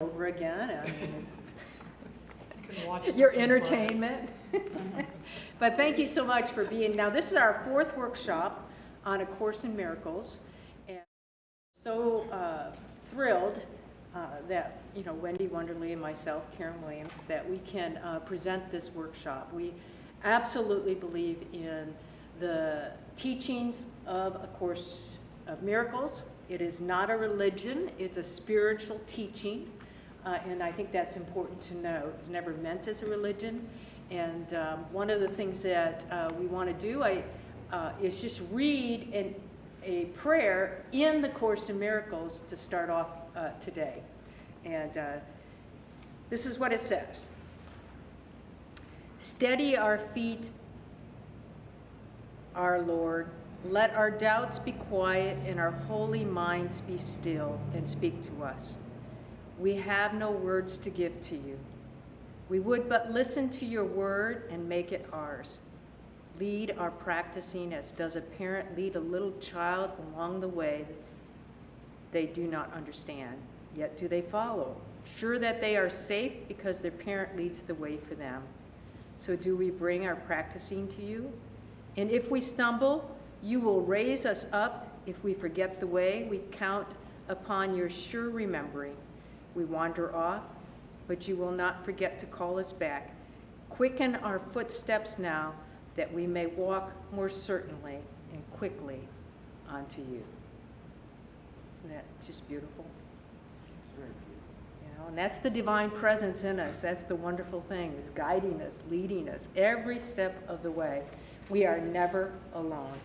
over again. I mean, You can watch your it. entertainment. But thank you so much for being. Now, this is our fourth workshop on A Course in Miracles, and so thrilled that Wendy, Wonderley, and myself, Karen Williams, that we can present this workshop. We absolutely believe in the teachings of A Course of Miracles. It is not a religion; it's a spiritual teaching. And I think that's important to know. It's never meant as a religion. And one of the things that we want to do is just read a prayer in the Course in Miracles to start off today. And this is what it says. Steady our feet, our Lord. Let our doubts be quiet and our holy minds be still and speak to us. We have no words to give to you. We would but listen to your word and make it ours. Lead our practicing as does a parent lead a little child along the way they do not understand, yet do they follow, sure that they are safe because their parent leads the way for them. So do we bring our practicing to you? And if we stumble, you will raise us up. If we forget the way, we count upon your sure remembering. We wander off, but you will not forget to call us back. Quicken our footsteps now, that we may walk more certainly and quickly onto you. Isn't that just beautiful? It's very beautiful. And that's the divine presence in us. That's the wonderful thing, is guiding us, leading us every step of the way. We are never alone.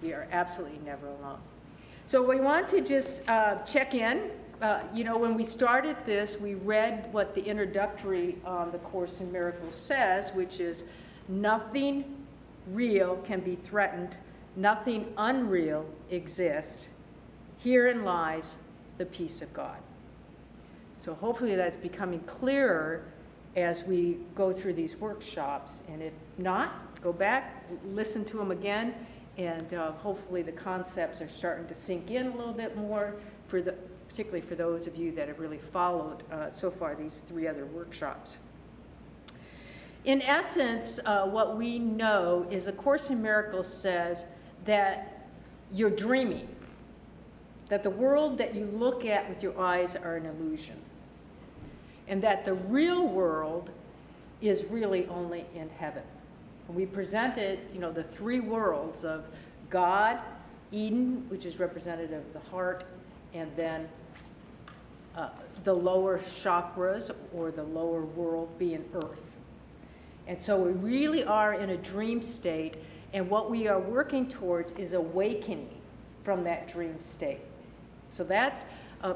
We are absolutely never alone. So we want to just check in. When we started this, we read what the introductory on the Course in Miracles says, which is nothing real can be threatened, nothing unreal exists. Herein lies the peace of God. So hopefully that's becoming clearer as we go through these workshops. And if not, go back, listen to them again, and hopefully the concepts are starting to sink in a little bit more, particularly for those of you that have really followed so far these three other workshops. In essence, what we know is A Course in Miracles says that you're dreaming, that the world that you look at with your eyes are an illusion, and that the real world is really only in heaven. And we presented, the three worlds of God, Eden, which is representative of the heart, and then the lower chakras, or the lower world, being earth. And so we really are in a dream state, and what we are working towards is awakening from that dream state. So that's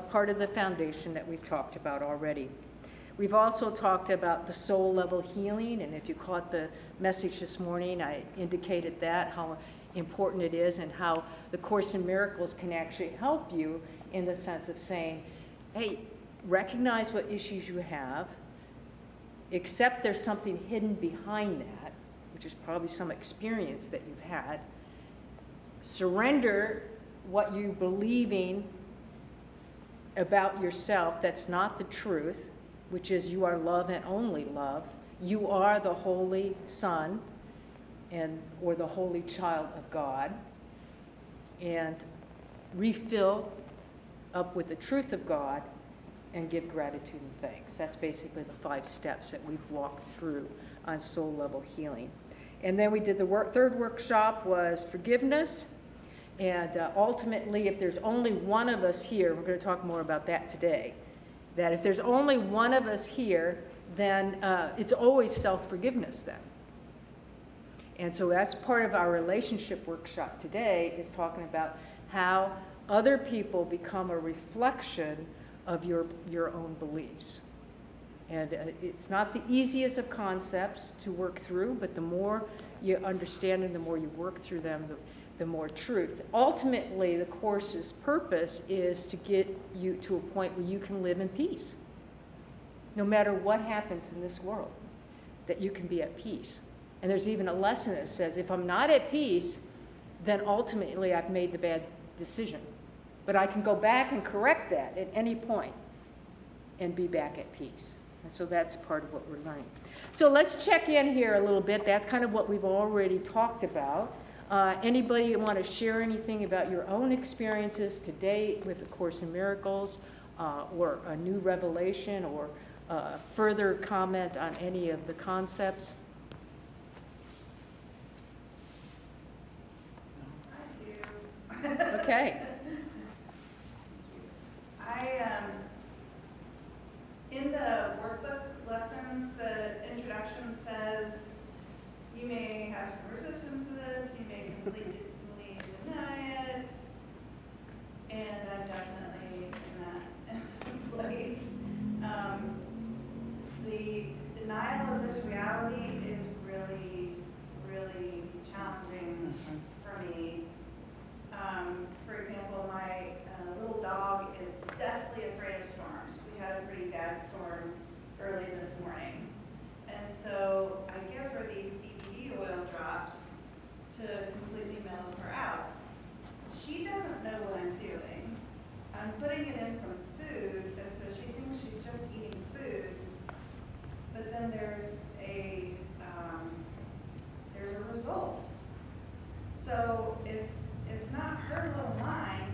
part of the foundation that we've talked about already. We've also talked about the soul level healing, and if you caught the message this morning, I indicated that, how important it is, and how the Course in Miracles can actually help you in the sense of saying, hey, recognize what issues you have, accept there's something hidden behind that, which is probably some experience that you've had, surrender what you're believing about yourself that's not the truth, which is you are love and only love. You are the Holy Son or the Holy Child of God, and refill up with the truth of God and give gratitude and thanks. That's basically the 5 steps that we've walked through on soul level healing. And then we did the third workshop was forgiveness. And ultimately, if there's only one of us here, we're going to talk more about that today, that if there's only one of us here, then it's always self-forgiveness then. And so that's part of our relationship workshop today, is talking about how other people become a reflection of your own beliefs. And it's not the easiest of concepts to work through, but the more you understand and the more you work through them, the more truth. Ultimately, the Course's purpose is to get you to a point where you can live in peace. No matter what happens in this world, that you can be at peace. And there's even a lesson that says, if I'm not at peace, then ultimately I've made the bad decision. But I can go back and correct that at any point. and be back at peace. And so that's part of what we're learning. So let's check in here a little bit. That's kind of what we've already talked about. Anybody want to share anything about your own experiences to date with the Course in Miracles, or a new revelation, or further comment on any of the concepts? I do. Okay. In the workbook lessons, the introduction says, you may have some resistance to this, you may completely deny it, and I'm definitely in that place. The denial of this reality is really, really challenging for me. For example, my little dog is deathly afraid of storms. We had a pretty bad storm early this morning. And so I give her these CBD oil drops to completely mellow her out. She doesn't know what I'm doing. I'm putting it in some food, and so she thinks she's just eating food. But then there's a result. So if it's not her little mind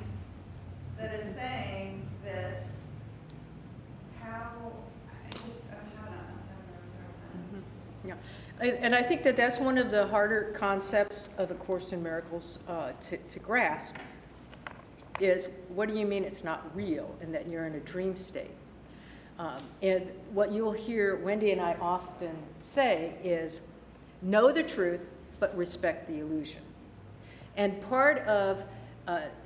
that is saying this, Yeah, and I think that that's one of the harder concepts of the Course in Miracles to grasp, is what do you mean it's not real and that you're in a dream state? And what you'll hear Wendy and I often say is, know the truth, but respect the illusion. And part of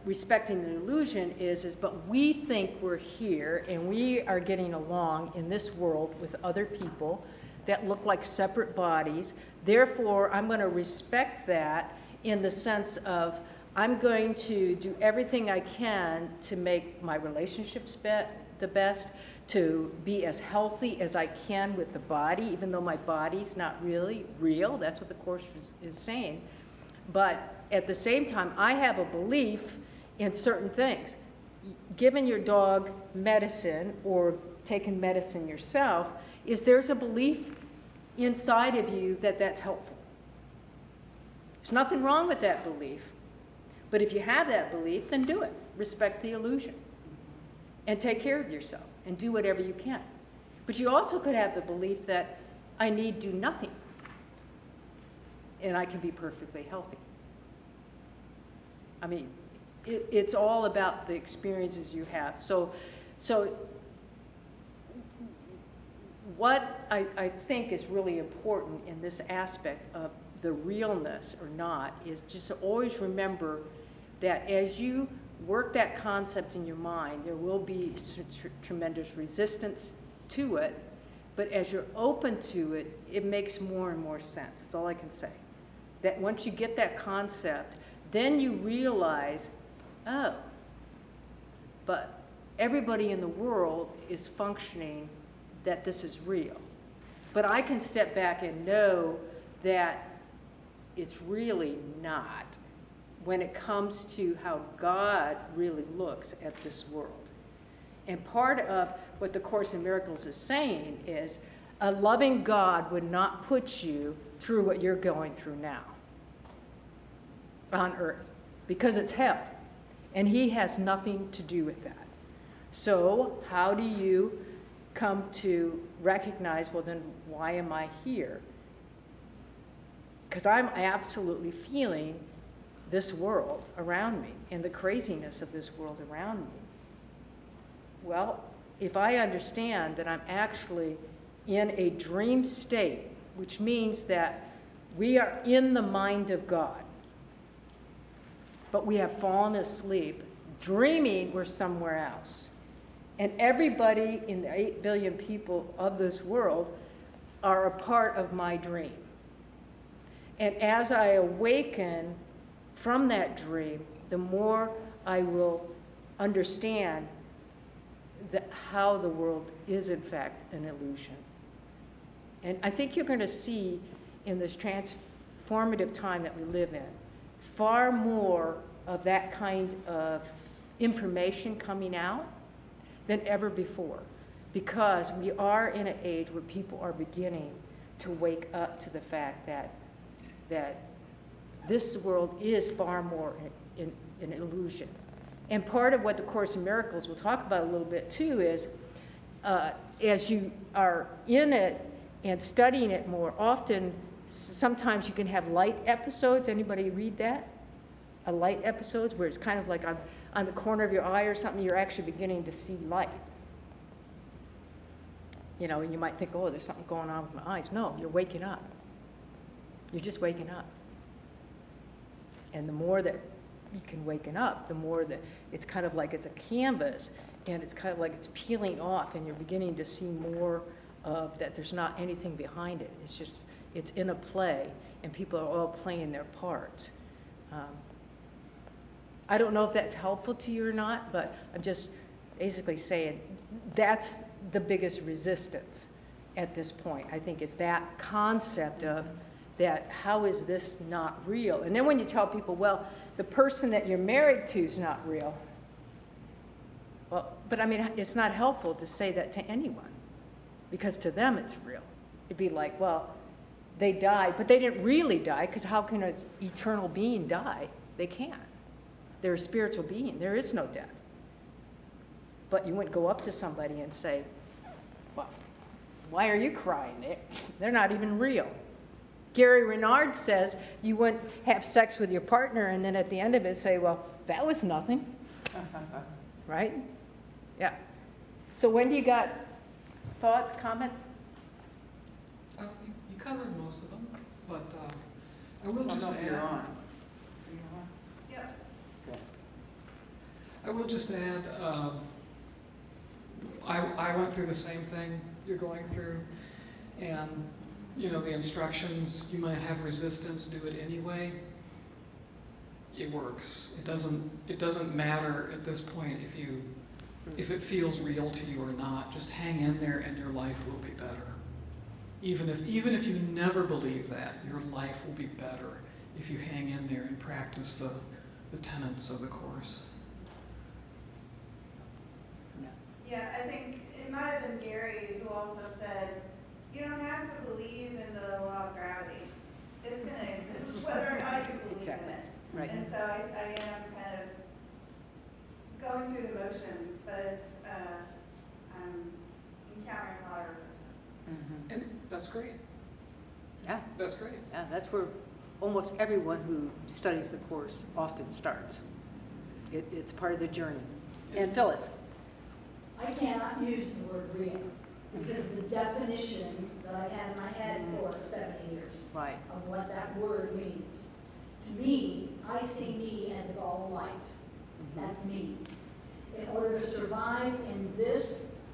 respecting the illusion is but we think we're here and we are getting along in this world with other people that look like separate bodies. Therefore, I'm going to respect that in the sense of I'm going to do everything I can to make my relationships the best, to be as healthy as I can with the body, even though my body's not really real. That's what the Course is saying. But at the same time, I have a belief in certain things. Giving your dog medicine or taking medicine yourself, there's a belief inside of you that that's helpful. There's nothing wrong with that belief. But if you have that belief, then do it. Respect the illusion. And take care of yourself and do whatever you can. But you also could have the belief that I need do nothing and I can be perfectly healthy. I mean, it's all about the experiences you have. So what I think is really important in this aspect of the realness or not is just to always remember that as you work that concept in your mind, there will be tremendous resistance to it, but as you're open to it, it makes more and more sense. That's all I can say. That once you get that concept, then you realize, oh, but everybody in the world is functioning that this is real. But I can step back and know that it's really not when it comes to how God really looks at this world. And part of what the Course in Miracles is saying is a loving God would not put you through what you're going through now on earth, because it's hell, and he has nothing to do with that. So how do you come to recognize, well then, why am I here? Because I'm absolutely feeling this world around me and the craziness of this world around me. Well, if I understand that I'm actually in a dream state, which means that we are in the mind of God, but we have fallen asleep, dreaming we're somewhere else. And everybody in the 8 billion people of this world are a part of my dream. And as I awaken from that dream, the more I will understand how the world is in fact an illusion. And I think you're going to see in this transformative time that we live in, far more of that kind of information coming out than ever before. because we are in an age where people are beginning to wake up to the fact that this world is far more an illusion. And part of what the Course in Miracles we'll talk about a little bit too is as you are in it and studying it more, often sometimes you can have light episodes. Anybody read that? A light episodes where it's kind of like on the corner of your eye or something, you're actually beginning to see light. You know, and you might think, oh, there's something going on with my eyes. No, you're waking up. You're just waking up. And the more that you can waken up, the more that it's kind of like it's a canvas, and it's kind of like it's peeling off, and you're beginning to see more of that there's not anything behind it. It's just, it's in a play, and people are all playing their parts. I don't know if that's helpful to you or not, but I'm just basically saying that's the biggest resistance at this point. I think is that concept of that, how is this not real? And then when you tell people, well, the person that you're married to is not real. Well, but I mean, it's not helpful to say that to anyone, because to them it's real. It'd be like, well, they died, but they didn't really die, because how can an eternal being die? They can't. They're a spiritual being. There is no death. But you wouldn't go up to somebody and say, well, why are you crying? They're not even real. Gary Renard says you wouldn't have sex with your partner and then at the end of it say, well, that was nothing. Right? Yeah. So Wendy, you got thoughts, comments? You covered most of them, but I will just You're add. on. Yep. Okay. I will just add. I went through the same thing you're going through, and you know the instructions. You might have resistance. Do it anyway. It works. It doesn't matter at this point if it feels real to you or not. Just hang in there, and your life will be better. Even if you never believe that, your life will be better if you hang in there and practice the tenets of the Course. Yeah, I think it might have been Gary who also said, you don't have to believe in the law of gravity. It's going to exist whether or not you believe Exactly. in it. Right. And so I am kind of going through the motions, but it's, I'm encountering a lot of resistance. Mm-hmm. And that's great. Yeah. That's great. Yeah, that's where almost everyone who studies the Course often starts. It's part of the journey. And Phyllis? I cannot use the word real because of the definition that I've had in my head for 70 years Right. of what that word means. To me, I see me as a ball of light. That's me. In order to survive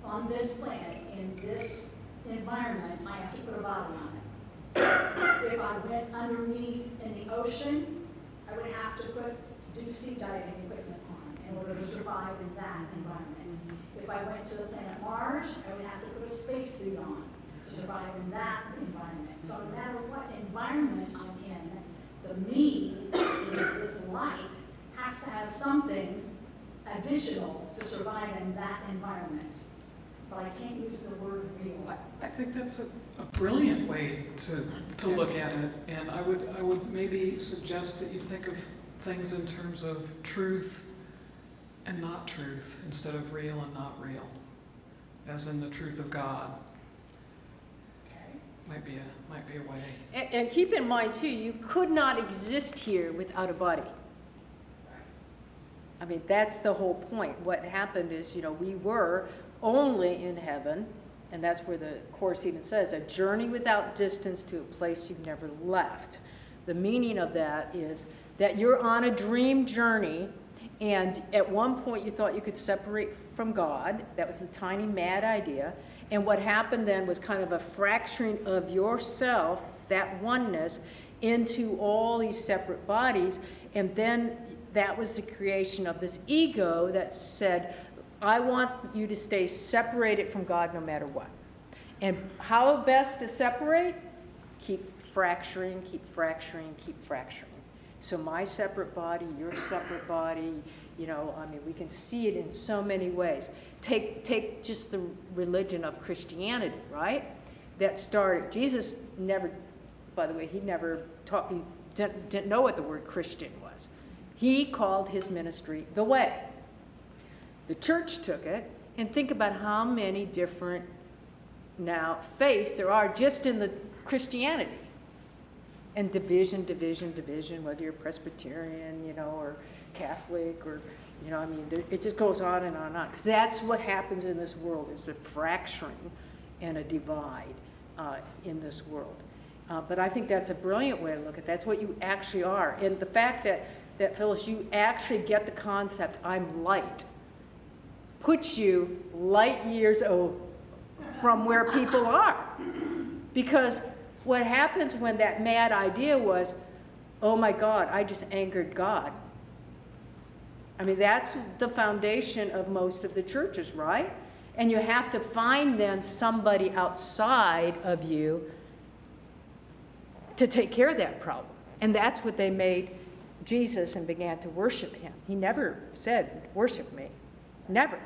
on this planet, in this environment, I have to put a body on it. If I went underneath in the ocean, I would have to put deep sea diving equipment on in order to survive in that environment. If I went to the planet Mars, I would have to put a spacesuit on to survive in that environment. So no matter what environment I'm in, the me is this light has to have something additional to survive in that environment. But I can't use the word real. I think that's a brilliant way to look at it, and I would maybe suggest that you think of things in terms of truth and not truth instead of real and not real, as in the truth of God. Okay. Might be a way. And keep in mind too, you could not exist here without a body. I mean, that's the whole point. What happened is, we were only in heaven, and that's where the Course even says, a journey without distance to a place you've never left. The meaning of that is that you're on a dream journey, and at one point you thought you could separate from God. That was a tiny mad idea. And what happened then was kind of a fracturing of yourself, that oneness, into all these separate bodies. And then that was the creation of this ego that said, I want you to stay separated from God no matter what. And how best to separate? Keep fracturing, keep fracturing, keep fracturing. So my separate body, your separate body, You know, I mean, we can see it in so many ways. Take just the religion of Christianity, right? That started, Jesus never, by the way, he never taught, he didn't know what the word Christian was. He called his ministry the way. The church took it, and think about how many different now faiths there are just in the Christianity. And division, whether you're Presbyterian, you know, or Catholic, or, you know, I mean, it just goes on and on and on. Because that's what happens in this world, is a fracturing and a divide in this world. But I think that's a brilliant way to look at it. That's what you actually are. And the fact that Phyllis, you actually get the concept, I'm light, puts you light years from where people are. Because what happens when that mad idea was, oh my God, I just angered God. I mean, that's the foundation of most of the churches, right? And you have to find then somebody outside of you to take care of that problem. And that's what they made Jesus and began to worship him. He never said, worship me. Never.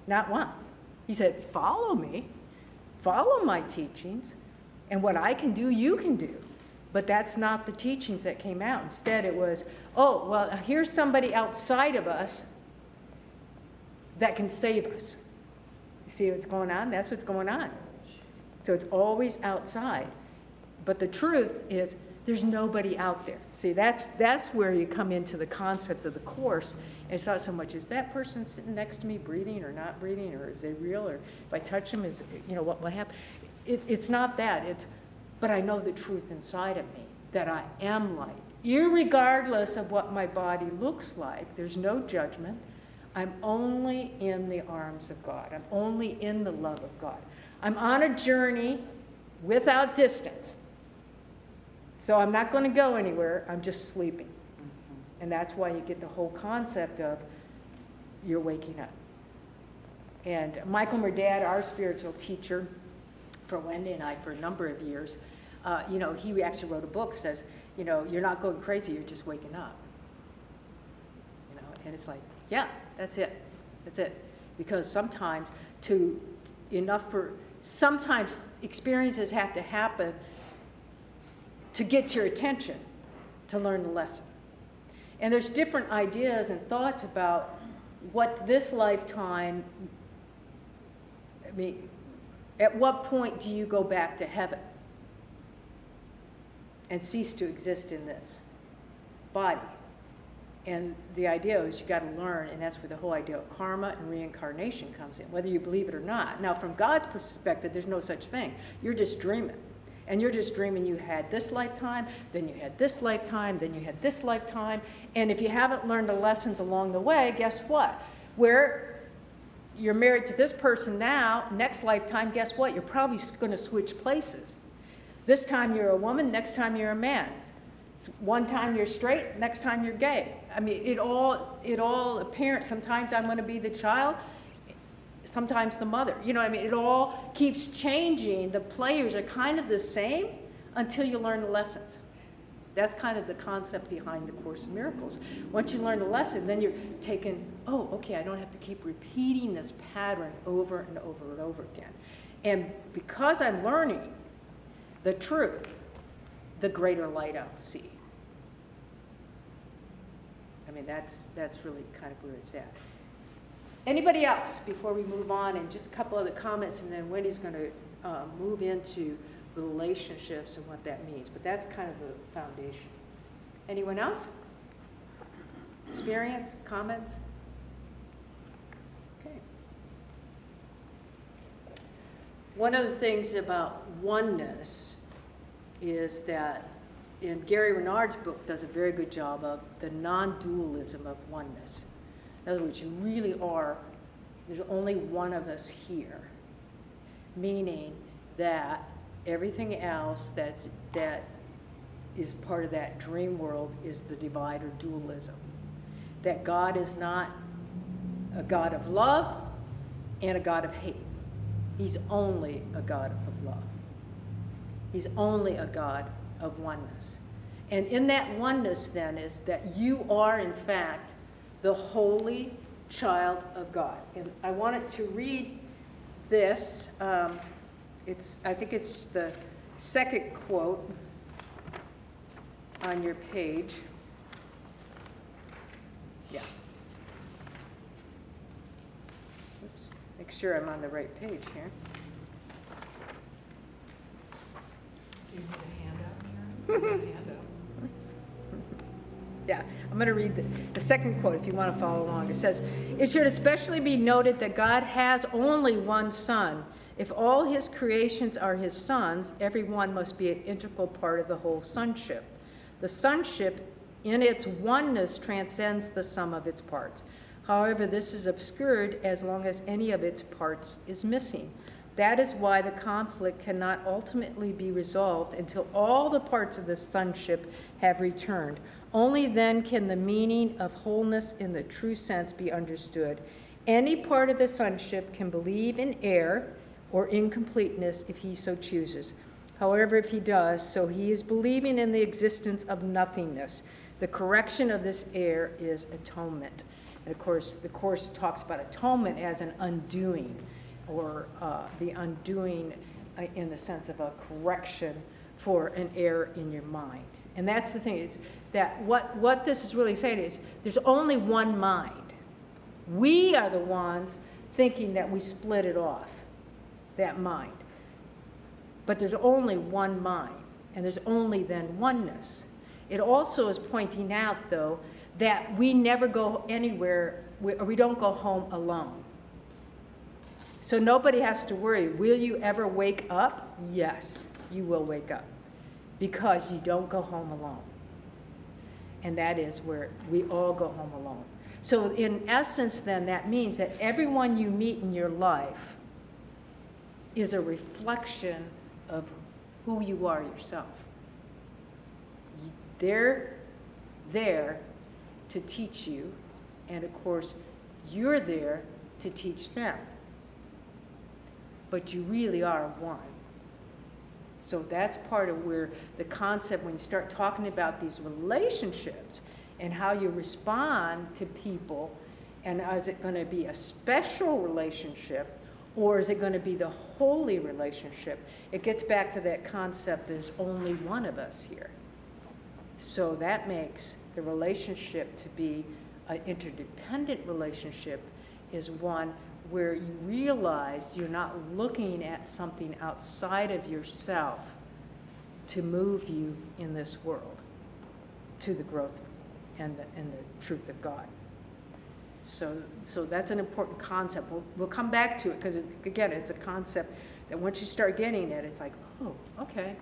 Not once. He said, follow me. Follow my teachings. And what I can do, you can do. But that's not the teachings that came out. Instead, it was, oh, well, here's somebody outside of us that can save us. You see what's going on? That's what's going on. So it's always outside. But the truth is, there's nobody out there. See, that's where you come into the concept of the Course. And it's not so much, is that person sitting next to me breathing or not breathing, or is they real, or if I touch them, is, you know, what will happen? It's not that. It's, but I know the truth inside of me, that I am light. Irregardless of what my body looks like, there's no judgment. I'm only in the arms of God. I'm only in the love of God. I'm on a journey without distance. So I'm not going to go anywhere. I'm just sleeping. And that's why you get the whole concept of you're waking up. And Michael Murdad, our spiritual teacher for Wendy and I for a number of years, you know, he actually wrote a book that says, you know, you're not going crazy, you're just waking up. You know, and it's like, yeah, that's it. That's it. Because sometimes sometimes experiences have to happen to get your attention, to learn the lesson. And there's different ideas and thoughts about what this lifetime, I mean, at what point do you go back to heaven and cease to exist in this body? And the idea is you got to learn, and that's where the whole idea of karma and reincarnation comes in, whether you believe it or not. Now, from God's perspective, there's no such thing. You're just dreaming. And you're just dreaming you had this lifetime, then you had this lifetime, then you had this lifetime. And if you haven't learned the lessons along the way, guess what? Where you're married to this person now, next lifetime, guess what? You're probably going to switch places. This time you're a woman, next time you're a man. One time you're straight, next time you're gay. I mean, it all apparent. Sometimes I'm going to be the child, sometimes the mother. You know, I mean, it all keeps changing. The players are kind of the same until you learn the lessons. That's kind of the concept behind the Course in Miracles. Once you learn the lesson, then you're taken, oh, okay, I don't have to keep repeating this pattern over and over and over again. And because I'm learning the truth, the greater light I'll see. I mean, that's really kind of where it's at. Anybody else before we move on? And just a couple other comments, and then Wendy's going to move into relationships and what that means. But that's kind of the foundation. Anyone else? Experience? Comments? Okay. One of the things about oneness is that, and Gary Renard's book does a very good job of the non-dualism of oneness. In other words, you really are, there's only one of us here, meaning that everything else that is part of that dream world is the divide or dualism. That God is not a God of love and a God of hate. He's only a God of love. He's only a God of oneness. And in that oneness then is that you are in fact the holy child of God. And I wanted to read this. I think it's the second quote on your page. Yeah. Oops. Make sure I'm on the right page here. Do you need a handout, Mary? Do you have handouts? Yeah, I'm going to read the second quote if you want to follow along. It says, "It should especially be noted that God has only one Son. If all his creations are his sons, every one must be an integral part of the whole sonship. The sonship in its oneness transcends the sum of its parts. However, this is obscured as long as any of its parts is missing. That is why the conflict cannot ultimately be resolved until all the parts of the sonship have returned. Only then can the meaning of wholeness in the true sense be understood. Any part of the sonship can believe in error or incompleteness if he so chooses. However, if he does, so he is believing in the existence of nothingness. The correction of this error is atonement." And of course, the Course talks about atonement as an undoing, or the undoing in the sense of a correction for an error in your mind. And that's the thing, is that what this is really saying is there's only one mind. We are the ones thinking that we split it off, that mind. But there's only one mind, and there's only then oneness. It also is pointing out, though, that we never go anywhere, we don't go home alone. So nobody has to worry. Will you ever wake up? Yes, you will wake up, because you don't go home alone. And that is where we all go home alone. So in essence, then, that means that everyone you meet in your life is a reflection of who you are yourself. They're there to teach you, and of course, you're there to teach them. But you really are one. So that's part of where the concept, when you start talking about these relationships and how you respond to people, and is it going to be a special relationship, or is it going to be the holy relationship? It gets back to that concept, there's only one of us here. So that makes the relationship to be an interdependent relationship, is one where you realize you're not looking at something outside of yourself to move you in this world to the growth and the truth of God. So that's an important concept. We'll come back to it, because again, it's a concept that once you start getting it, it's like, oh, okay,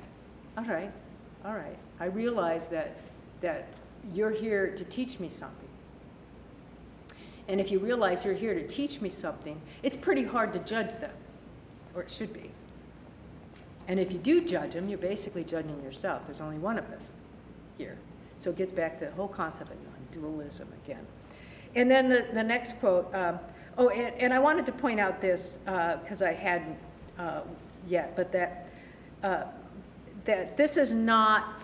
all right. I realize that you're here to teach me something. And if you realize you're here to teach me something, it's pretty hard to judge them, or it should be. And if you do judge them, you're basically judging yourself. There's only one of us here. So it gets back to the whole concept of non-dualism again. And then the next quote, and I wanted to point out this, because I hadn't yet, but that this is not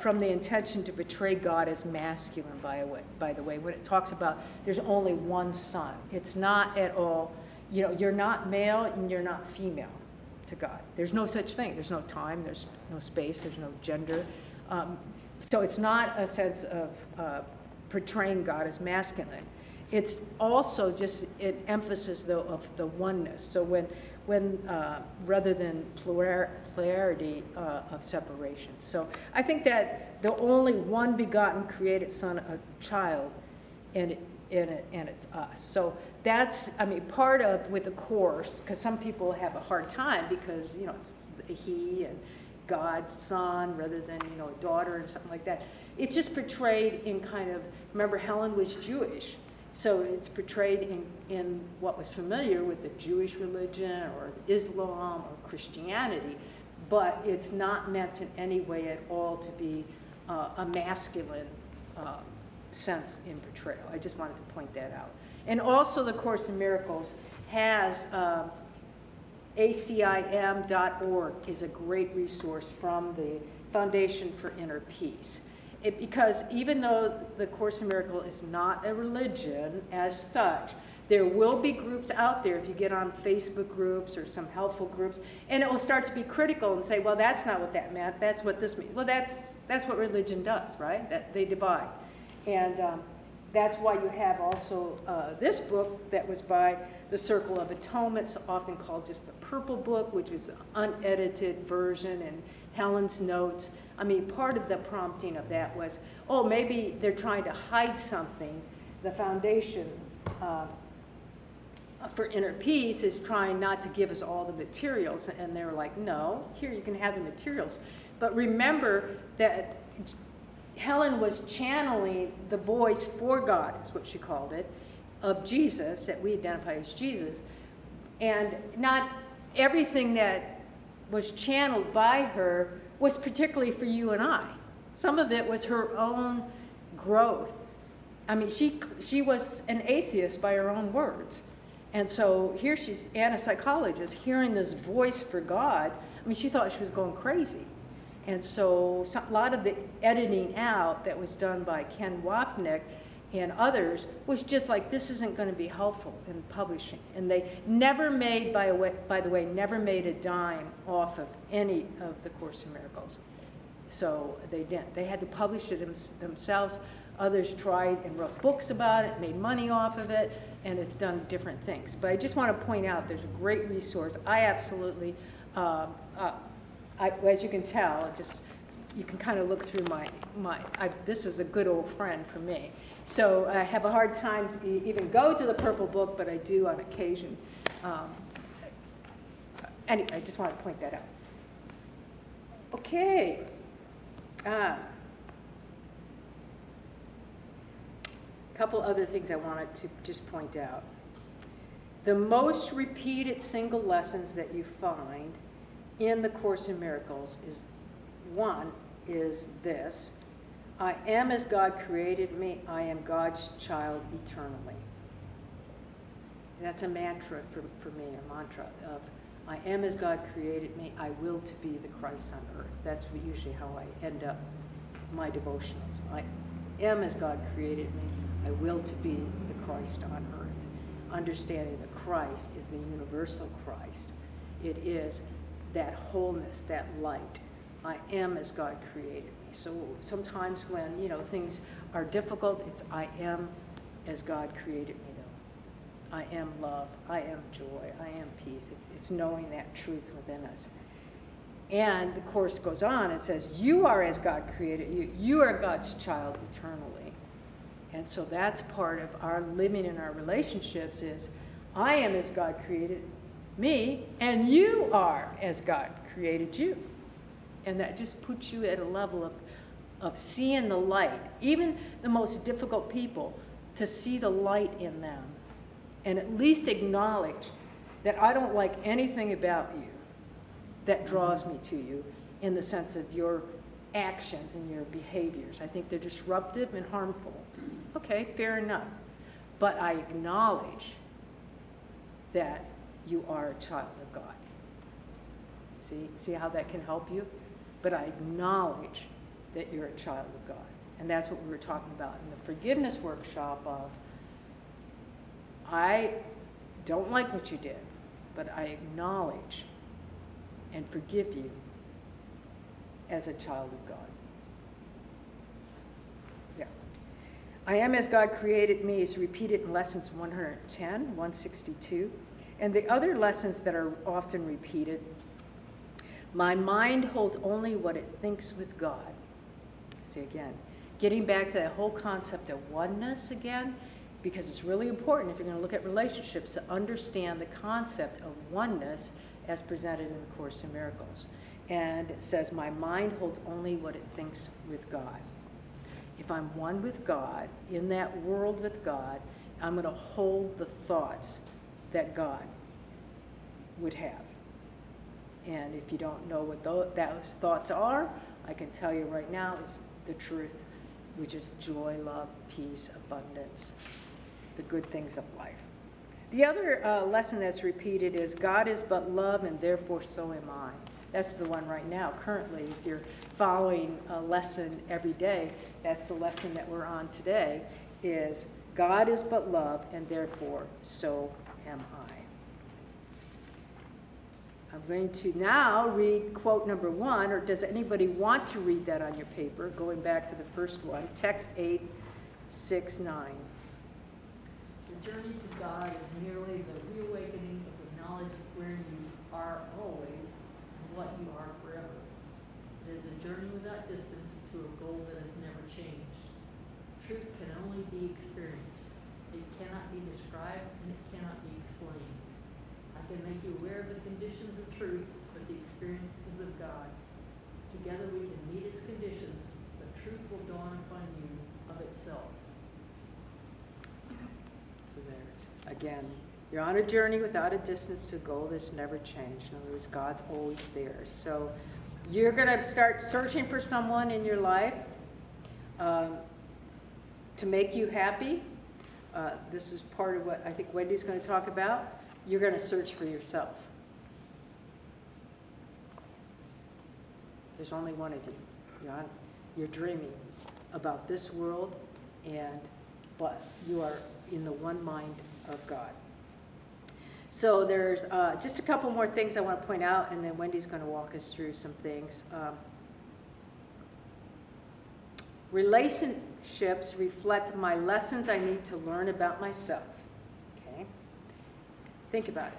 from the intention to portray God as masculine, by the way, when it talks about there's only one Son. It's not at all, you're not male and you're not female to God. There's no such thing. There's no time, there's no space, there's no gender. So it's not a sense of portraying God as masculine. It's also just an emphasis, though, of the oneness. So when rather than plurality of separation. So I think that the only one begotten created Son, a child, and it's us. So that's, part of with the Course, because some people have a hard time because, it's he and God's Son rather than, a daughter and something like that. It's just portrayed in kind of, remember Helen was Jewish. So it's portrayed in what was familiar with the Jewish religion or Islam or Christianity, but it's not meant in any way at all to be a masculine sense in portrayal. I just wanted to point that out. And also the Course in Miracles has acim.org is a great resource from the Foundation for Inner Peace. because even though the Course in Miracles is not a religion as such, there will be groups out there, if you get on Facebook groups or some helpful groups, and it will start to be critical and say, well, that's not what that meant, that's what this means. Well, that's what religion does, right? That they divide. And that's why you have also this book that was by the Circle of Atonement, so often called just the Purple Book, which is the unedited version, and Helen's notes. I mean, part of the prompting of that was, oh, maybe they're trying to hide something. The foundation for Inner Peace is trying not to give us all the materials, and they were like, no, here you can have the materials. But remember that Helen was channeling the voice for God, is what she called it, of Jesus, that we identify as Jesus. And not everything that was channeled by her was particularly for you and I. Some of it was her own growth. I mean, she was an atheist by her own words. And so here she's, and a psychologist, hearing this voice for God. I mean, she thought she was going crazy. And so a lot of the editing out that was done by Ken Wapnick and others was just like, this isn't going to be helpful in publishing. And they never made, by the way, never made a dime off of any of the Course in Miracles. So they didn't. They had to publish it themselves. Others tried and wrote books about it, made money off of it, and have done different things. But I just want to point out there's a great resource. I absolutely, as you can tell, you can kind of look through this is a good old friend for me. So I have a hard time to even go to the Purple Book, but I do on occasion. Anyway, I just want to point that out. Okay. A couple other things I wanted to just point out. The most repeated single lessons that you find in the Course in Miracles is this: I am as God created me, I am God's child eternally. That's a mantra for me, a mantra of I am as God created me, I will to be the Christ on earth. That's usually how I end up my devotionals. I am as God created me, I will to be the Christ on earth. Understanding that Christ is the universal Christ. It is that wholeness, that light. I am as God created me. So sometimes when, things are difficult, it's I am as God created me, though. I am love, I am joy, I am peace. It's knowing that truth within us. And the Course goes on, it says, you are as God created you. You are God's child eternally. And so that's part of our living in our relationships is, I am as God created me, and you are as God created you. And that just puts you at a level of seeing the light. Even the most difficult people, to see the light in them. And at least acknowledge that I don't like anything about you that draws me to you in the sense of your actions and your behaviors. I think they're disruptive and harmful. Okay, fair enough. But I acknowledge that you are a child of God. See how that can help you? But I acknowledge that you're a child of God. And that's what we were talking about in the forgiveness workshop of, I don't like what you did, but I acknowledge and forgive you as a child of God. Yeah. I am as God created me is repeated in lessons 110, 162. And the other lessons that are often repeated, my mind holds only what it thinks with God. See again, getting back to that whole concept of oneness again, because it's really important if you're going to look at relationships to understand the concept of oneness as presented in the Course in Miracles. And it says, my mind holds only what it thinks with God. If I'm one with God, in that world with God, I'm going to hold the thoughts that God would have. And if you don't know what those thoughts are, I can tell you right now, it's the truth, which is joy, love, peace, abundance, the good things of life. The other lesson that's repeated is, God is but love, and therefore so am I. That's the one right now, currently. If you're following a lesson every day, that's the lesson that we're on today, is God is but love, and therefore so am I. I'm going to now read quote number 1, or does anybody want to read that on your paper? Going back to the first one, text 8:6-9. The journey to God is merely the reawakening of the knowledge of where you are always and what you are forever. It is a journey without distance to a goal that has never changed. Truth can only be experienced. It cannot be described and it cannot be explained. I can make you aware of the conditions of truth, but the experience is of God. Together we can meet its conditions, but truth will dawn upon you of itself. So there, again, you're on a journey without a distance to a goal that's never changed. In other words, God's always there. So you're going to start searching for someone in your life to make you happy. This is part of what I think Wendy's going to talk about. You're going to search for yourself. There's only one of you. You're dreaming about this world, but you are in the one mind of God. So there's just a couple more things I want to point out, and then Wendy's going to walk us through some things. Relationships reflect my lessons I need to learn about myself. Okay? Think about it.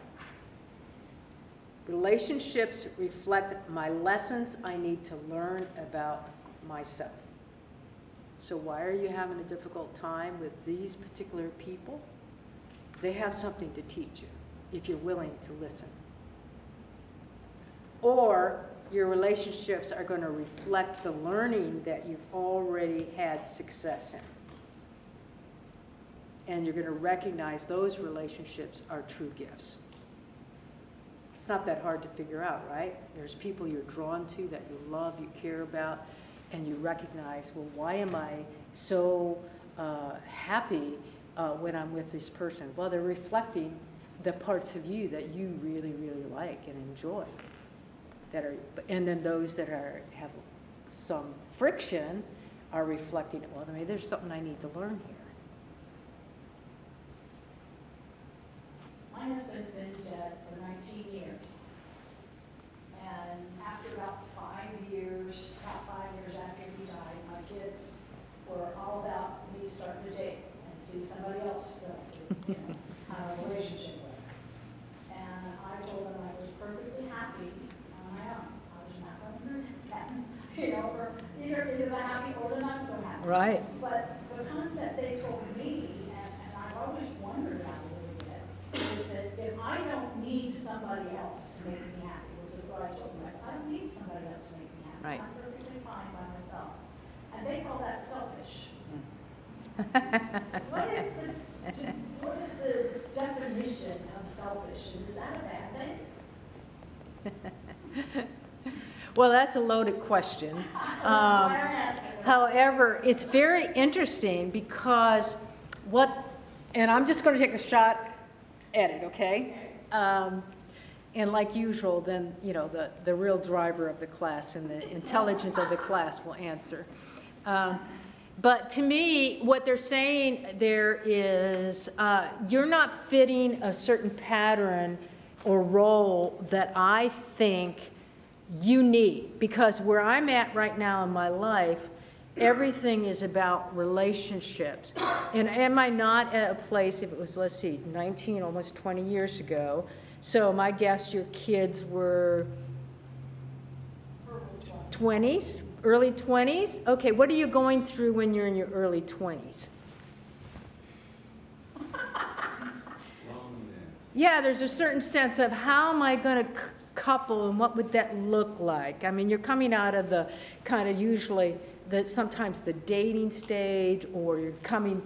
Relationships reflect my lessons I need to learn about myself. So why are you having a difficult time with these particular people? They have something to teach you if you're willing to listen. Or your relationships are going to reflect the learning that you've already had success in. And you're going to recognize those relationships are true gifts. It's not that hard to figure out, right? There's people you're drawn to that you love, you care about, and you recognize, well, why am I so happy when I'm with this person? Well, they're reflecting the parts of you that you really, really like and enjoy. And then those that have some friction are reflecting, well, maybe there's something I need to learn here. My husband's been dead for 19 years. And after about 5 years after he died, my kids were all about me starting to date and see somebody else that I could have a relationship with. And I told them I was perfectly happy on my own. I was not going to hurt them, for either the happy or the not so happy. Right. But the concept they told me, and I've always wondered about it a little bit, is that if I don't need somebody else to make me happy, which is what I told them, I don't need somebody else to make me happy. Right. I'm perfectly fine by myself. And they call that selfish. What is the definition of selfish? Is that a bad thing? Well, that's a loaded question. That's why I'm asking. However, it's very interesting because and I'm just going to take a shot at it, okay? And like usual, then, the real driver of the class and the intelligence of the class will answer. But to me, what they're saying there is you're not fitting a certain pattern or role that I think you need. Because where I'm at right now in my life, everything is about relationships. And am I not at a place, if it was, 19, almost 20 years ago, so my guess your kids were 20s, early 20s? Okay, what are you going through when you're in your early 20s? Yeah, there's a certain sense of how am I going to couple and what would that look like? I mean, you're coming out of the kind of usually sometimes the dating stage, or you're coming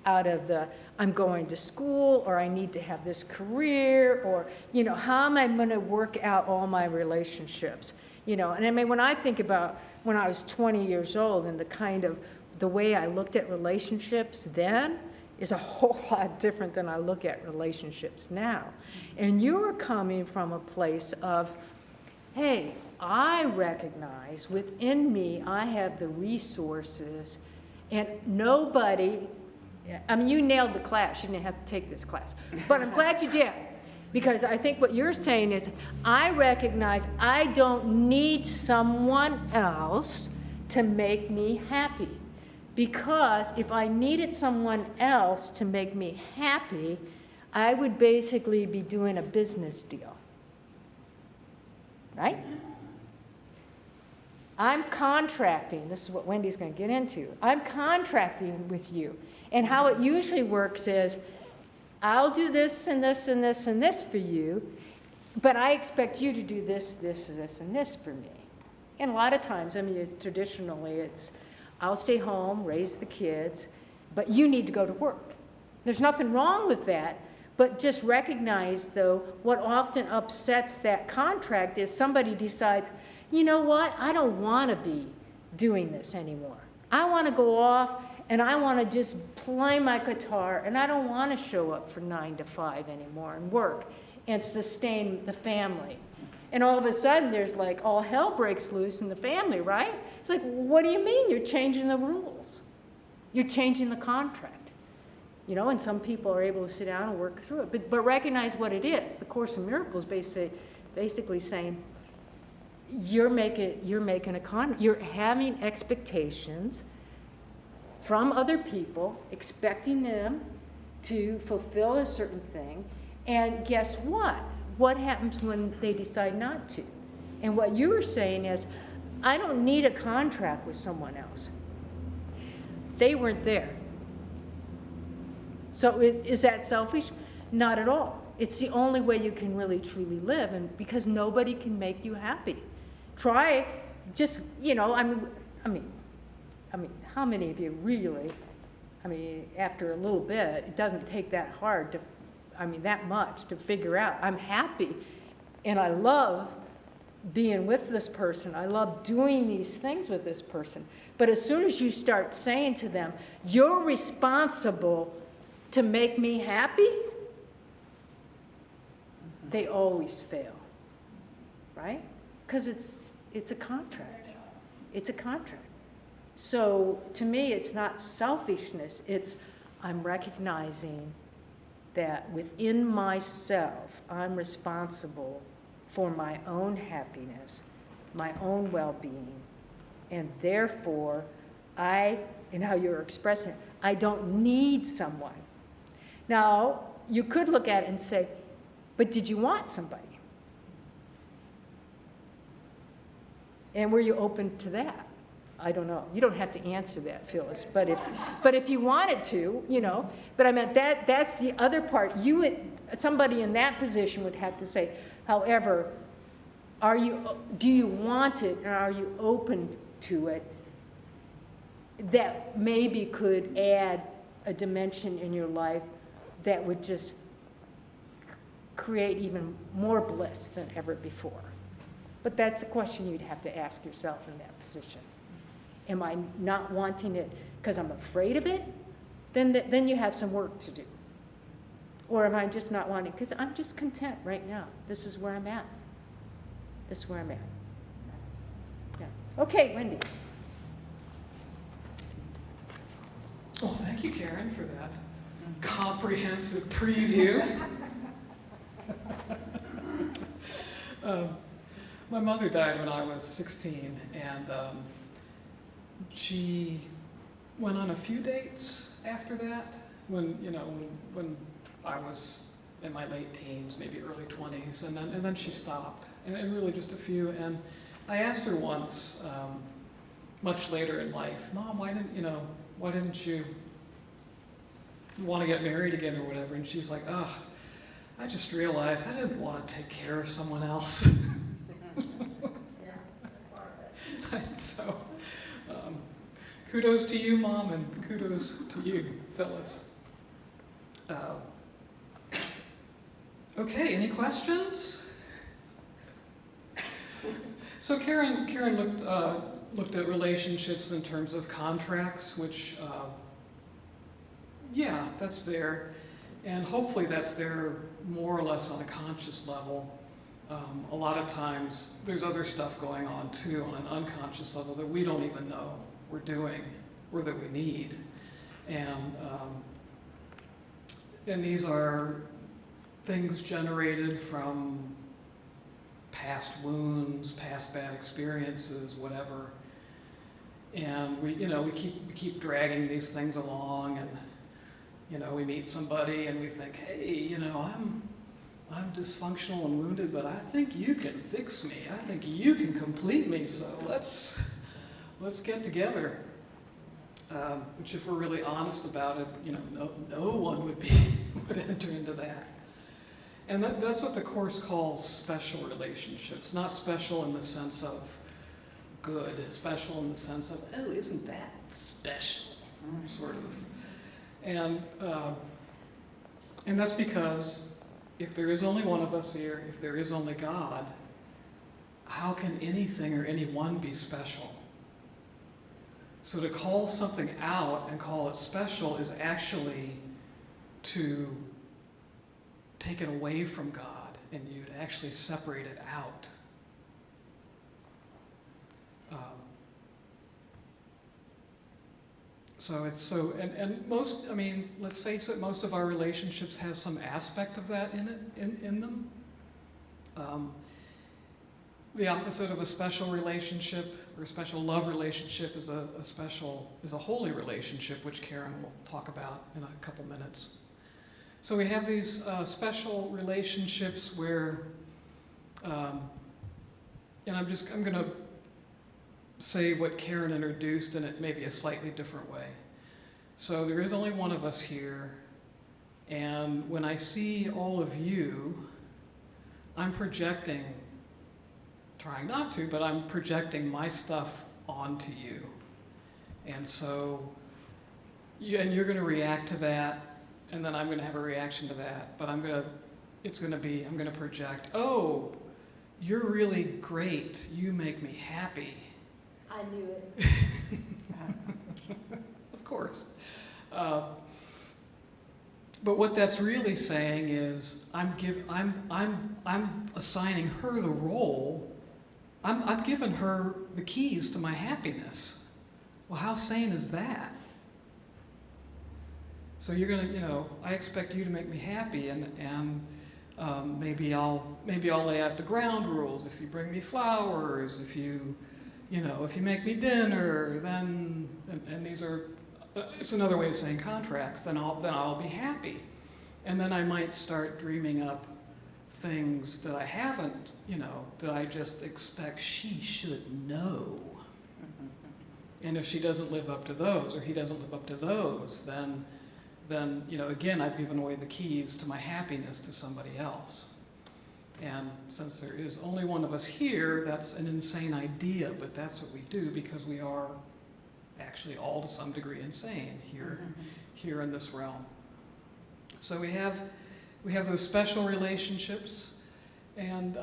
out of the I'm going to school, or I need to have this career, or, how am I going to work out all my relationships? And I mean, when I think about when I was 20 years old and the way I looked at relationships then is a whole lot different than I look at relationships now. And you're coming from a place of, hey, I recognize within me I have the resources, and nobody, I mean, you nailed the class. You didn't have to take this class, but I'm glad you did. Because I think what you're saying is, I recognize I don't need someone else to make me happy. Because if I needed someone else to make me happy, I would basically be doing a business deal. Right? I'm contracting, this is what Wendy's going to get into. I'm contracting with you. And how it usually works is, I'll do this and this and this and this for you, but I expect you to do this, this, and this, and this for me. And a lot of times, I mean, traditionally it's, I'll stay home, raise the kids, but you need to go to work. There's nothing wrong with that, but just recognize, though, what often upsets that contract is somebody decides, you know what, I don't want to be doing this anymore. I want to go off and I want to just play my guitar, and I don't want to show up for 9 to 5 anymore and work and sustain the family. And all of a sudden, there's like all hell breaks loose in the family, right? It's like, what do you mean you're changing the rules? You're changing the contract. You know, and some people are able to sit down and work through it. But recognize what it is. The Course in Miracles basically saying, you're having expectations from other people, expecting them to fulfill a certain thing, and guess what? What happens when they decide not to? And what you were saying is, I don't need a contract with someone else. They weren't there. So is that selfish? Not at all. It's the only way you can really truly live, and because nobody can make you happy. Try, just, you know, I mean, how many of you really, after a little bit, it doesn't take that hard to, that much to figure out, I'm happy and I love being with this person. I love doing these things with this person. But as soon as you start saying to them, you're responsible to make me happy, they always fail, right? Because it's a contract. It's a contract. So to me, it's not selfishness. It's I'm recognizing that within myself, I'm responsible for my own happiness, my own well-being, and therefore, and how you're expressing it, I don't need someone. Now, you could look at it and say, but did you want somebody? And were you open to that? I don't know. You don't have to answer that, Phyllis. But if you wanted to, you know. But I meant that's the other part. Somebody in that position would have to say, however, do you want it, and are you open to it? That maybe could add a dimension in your life that would just create even more bliss than ever before. But that's a question you'd have to ask yourself in that position. Am I not wanting it because I'm afraid of it? Then you have some work to do. Or am I just not wanting it because I'm just content right now? This is where I'm at. This is where I'm at. Yeah. Okay, Wendy. Well, thank you, Karen, for that comprehensive preview. My mother died when I was 16, and she went on a few dates after that. When I was in my late teens, maybe early 20s, and then she stopped, and really just a few. And I asked her once, much later in life, Mom, why didn't you want to get married again or whatever? And she's like, oh, I just realized I didn't want to take care of someone else. So, kudos to you, Mom, and kudos to you, Phyllis. Okay, any questions? So Karen looked at relationships in terms of contracts, which, yeah, that's there. And hopefully that's there more or less on a conscious level. A lot of times there's other stuff going on too on an unconscious level that we don't even know we're doing or that we need. And these are things generated from past wounds, past bad experiences, whatever. And we keep dragging these things along, and we meet somebody and we think, hey, I'm dysfunctional and wounded, but I think you can fix me. I think you can complete me. So let's get together. Which, if we're really honest about it, no one would enter into that. And that's what the Course calls special relationships. Not special in the sense of good, special in the sense of, oh, isn't that special, sort of. And that's because if there is only one of us here, if there is only God, how can anything or anyone be special? So to call something out and call it special is actually to take it away from God and you to actually separate it out. And most, let's face it, most of our relationships have some aspect of that in them. The opposite of a special relationship or a special love relationship is a holy relationship, which Karen will talk about in a couple minutes. So we have these special relationships where, and I'm going to say what Karen introduced in it maybe a slightly different way. So there is only one of us here, and when I see all of you, I'm projecting, trying not to, but I'm projecting my stuff onto you. And so, you're going to react to that, and then I'm going to have a reaction to that, but I'm going to project, oh, you're really great, you make me happy. I knew it. Of course. But what that's really saying is I'm assigning her the role. I'm giving her the keys to my happiness. Well, how sane is that? So you're gonna, I expect you to make me happy, and maybe I'll lay out the ground rules. If you bring me flowers, if you make me dinner, then and these are. It's another way of saying contracts, then I'll be happy. And then I might start dreaming up things that I haven't, that I just expect she should know. And if she doesn't live up to those, or he doesn't live up to those, then again, I've given away the keys to my happiness to somebody else. And since there is only one of us here, that's an insane idea, but that's what we do because we are actually all to some degree insane here in this realm. So we have those special relationships, and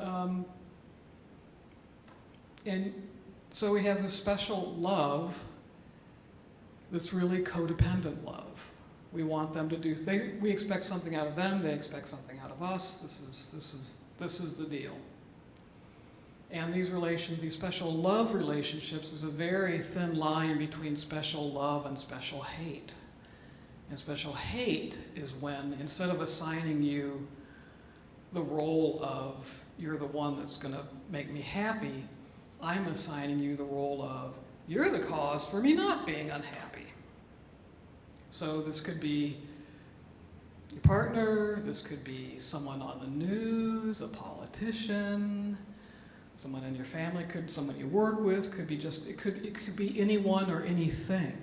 so we have this special love that's really codependent love. We want them to do. We expect something out of them. They expect something out of us. This is the deal. And these special love relationships, is a very thin line between special love and special hate. And special hate is when, instead of assigning you the role of you're the one that's going to make me happy, I'm assigning you the role of you're the cause for me not being unhappy. So this could be your partner, this could be someone on the news, a politician, someone in your family, someone you work with, it could be anyone or anything.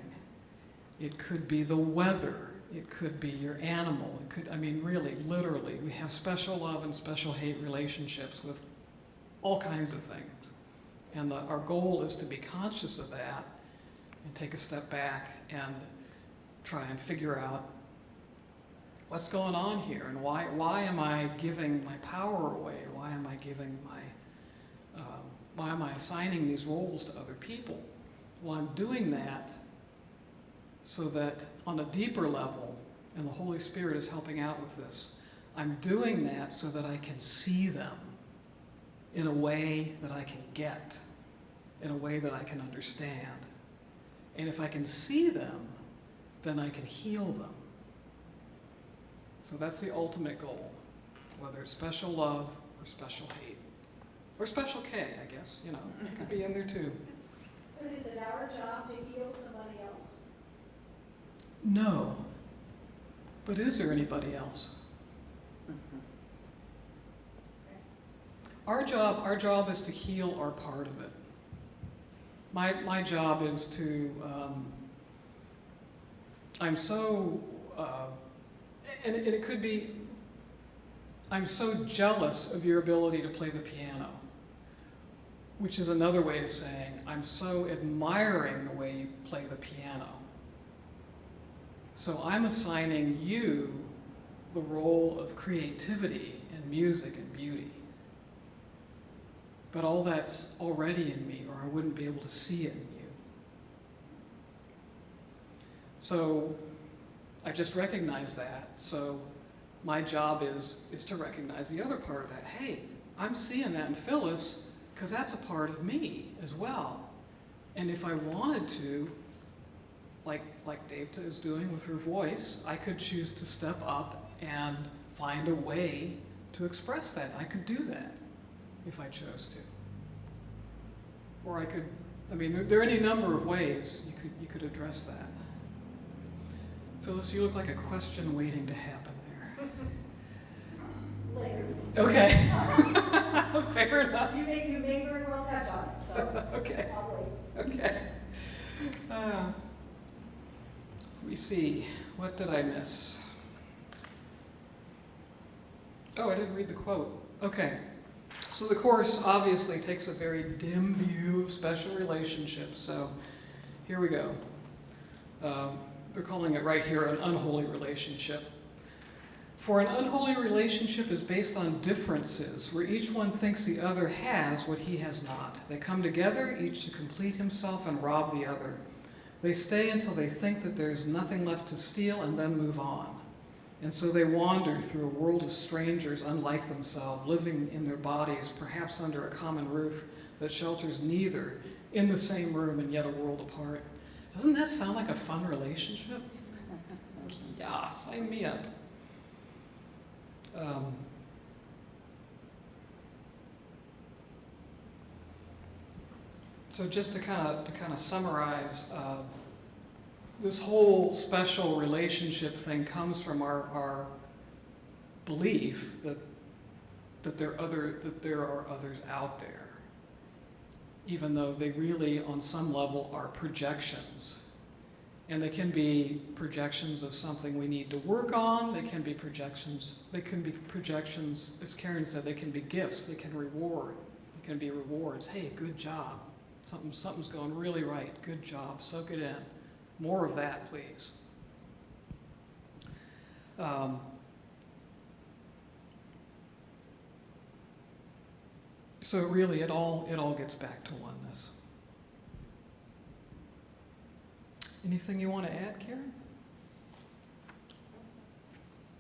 It could be the weather. It could be your animal. Really, literally, we have special love and special hate relationships with all kinds of things. And our goal is to be conscious of that and take a step back and try and figure out what's going on here and why am I giving my power away? Why am I assigning these roles to other people? Well, I'm doing that so that on a deeper level, and the Holy Spirit is helping out with this, I'm doing that so that I can see them. in a way that I can get, in a way that I can understand. And if I can see them, then I can heal them. So that's the ultimate goal, whether it's special love or special hate. Or special K, I guess, you know, it could be in there too. But is it our job to heal somebody else? No. But is there anybody else? Our job is to heal our part of it. My job is to, I'm so, and it could be, I'm so jealous of your ability to play the piano, which is another way of saying I'm so admiring the way you play the piano. So I'm assigning you the role of creativity and music and beauty. But all that's already in me, or I wouldn't be able to see it in you. So I just recognize that. So my job is to recognize the other part of that. Hey, I'm seeing that in Phyllis because that's a part of me as well. And if I wanted to, like Devta is doing with her voice, I could choose to step up and find a way to express that. I could do that if I chose to. Or I could, I mean, there are any number of ways you could address that. Phyllis, you look like a question waiting to happen there. Later. Okay. Fair enough. You may very well touch on it, so. Okay. I'll wait. Okay. Let me see. What did I miss? Oh, I didn't read the quote. Okay. So the Course obviously takes a very dim view of special relationships. So here we go. They're calling it right here an unholy relationship. For an unholy relationship is based on differences, where each one thinks the other has what he has not. They come together, each to complete himself and rob the other. They stay until they think that there's nothing left to steal and then move on. And so they wander through a world of strangers unlike themselves, living in their bodies, perhaps under a common roof that shelters neither, in the same room and yet a world apart. Doesn't that sound like a fun relationship? Yeah, sign me up. So just to kind of summarize, this whole special relationship thing comes from our belief that there are others out there, even though they really, on some level, are projections. And they can be projections of something we need to work on. They can be projections, as Karen said, they can be gifts, they can reward, they can be rewards. Hey, good job. Something's going really right. Good job. Soak it in. More of that, please. So really, it all gets back to oneness. Anything you want to add, Karen?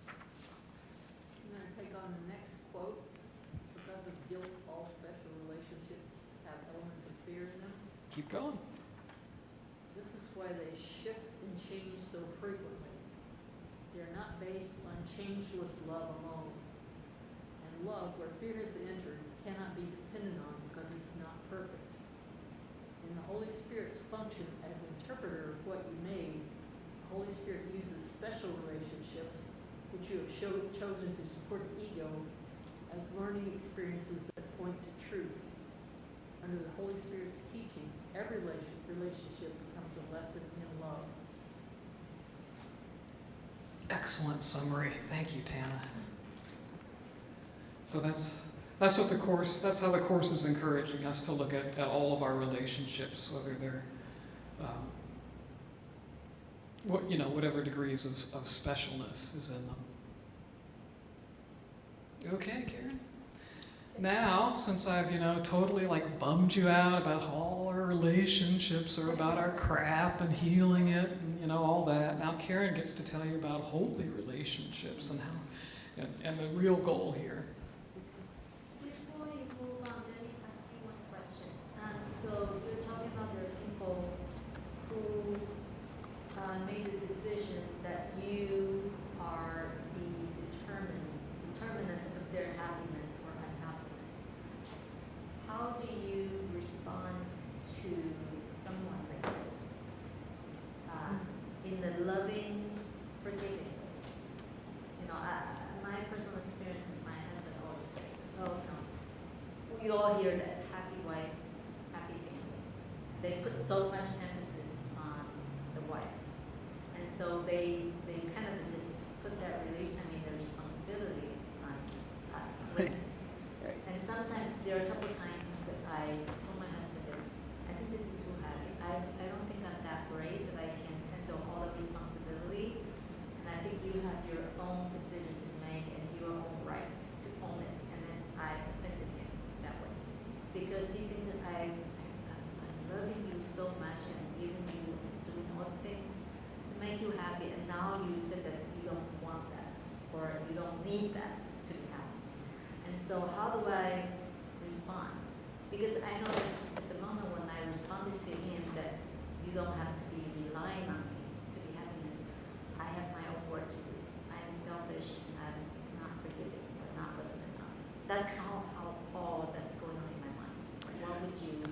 I'm going to take on the next quote. Because of guilt, all special relationships have elements of fear in them. Keep going. This is why they shift and change so frequently. They're not based on changeless love alone. And love, where fear has entered, cannot be depended on because it's not perfect. In the Holy Spirit's function as interpreter of what you made, the Holy Spirit uses special relationships, which you have chosen to support the ego, as learning experiences that point to truth. Under the Holy Spirit's teaching, every relationship becomes a lesson in love. Excellent summary. Thank you, Tana. So that's what the Course, that's how the Course is encouraging us to look at all of our relationships, whether they're, whatever degrees of specialness is in them. Okay, Karen. Now, since I've, totally bummed you out about how all our relationships are about our crap and healing it and, all that, now Karen gets to tell you about holy relationships and how, and the real goal here. Before you move on, people who made the decision that you are the determinant of their happiness or unhappiness. How do you respond to someone like this? In the loving, forgiving way. You know, my personal experience is my husband always say, oh no, we all hear that, happy wife, happy family. They put so much emphasis on the wife. And so they kind of just put that the responsibility on us women. Right. And sometimes, there are a couple of times that I told my husband that I think this is too heavy. I don't think I'm that great that I can handle all the responsibility. And I think you have your own decision to make and your own right to own it. And then I offended him that way. Because he thinks that I'm loving you so much and giving you and doing all the things to make you happy. And now you said that you don't want that or you don't need that to be happy. And so how do I respond? Because I know that at the moment when I responded to him that you don't have to be relying on me to be happiness, I have my own work to do. I'm selfish, I'm not forgiving, or not loving enough. That's how all that's going on in my mind. What would you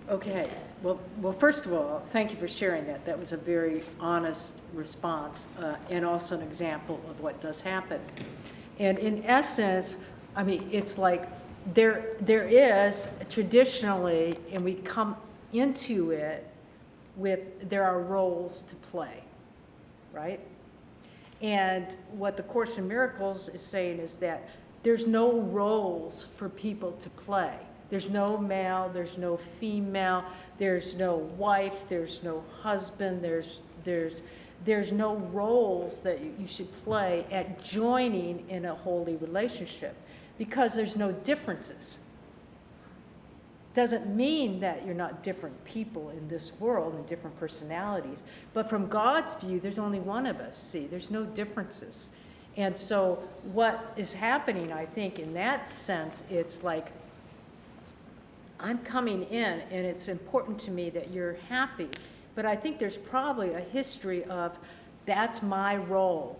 Okay, suggest? well, first of all, thank you for sharing that. That was a very honest response and also an example of what does happen. And in essence, I mean, it's like there is traditionally, and we come into it with, there are roles to play, right? And what the Course in Miracles is saying is that there's no roles for people to play. There's no male, there's no female, there's no wife, there's no husband, there's no roles that you should play at joining in a holy relationship because there's no differences. Doesn't mean that you're not different people in this world and different personalities, but from God's view, there's only one of us. See, there's no differences. And so what is happening, I think, in that sense, it's like, I'm coming in and it's important to me that you're happy. But I think there's probably a history of that's my role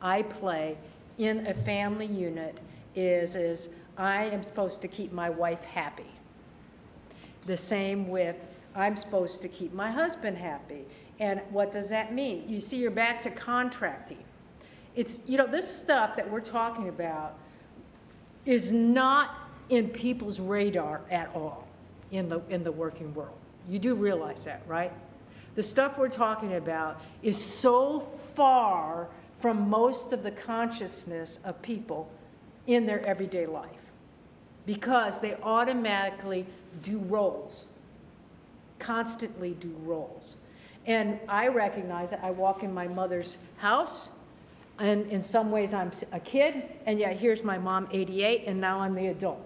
I play in a family unit is I am supposed to keep my wife happy. The same with I'm supposed to keep my husband happy. And what does that mean? You see, you're back to contracting. It's, you know, this stuff that we're talking about is not in people's radar at all in the working world. You do realize that, right? The stuff we're talking about is so far from most of the consciousness of people in their everyday life because they automatically do roles, constantly do roles. And I recognize it. I walk in my mother's house, and in some ways I'm a kid, and yet here's my mom, 88, and now I'm the adult.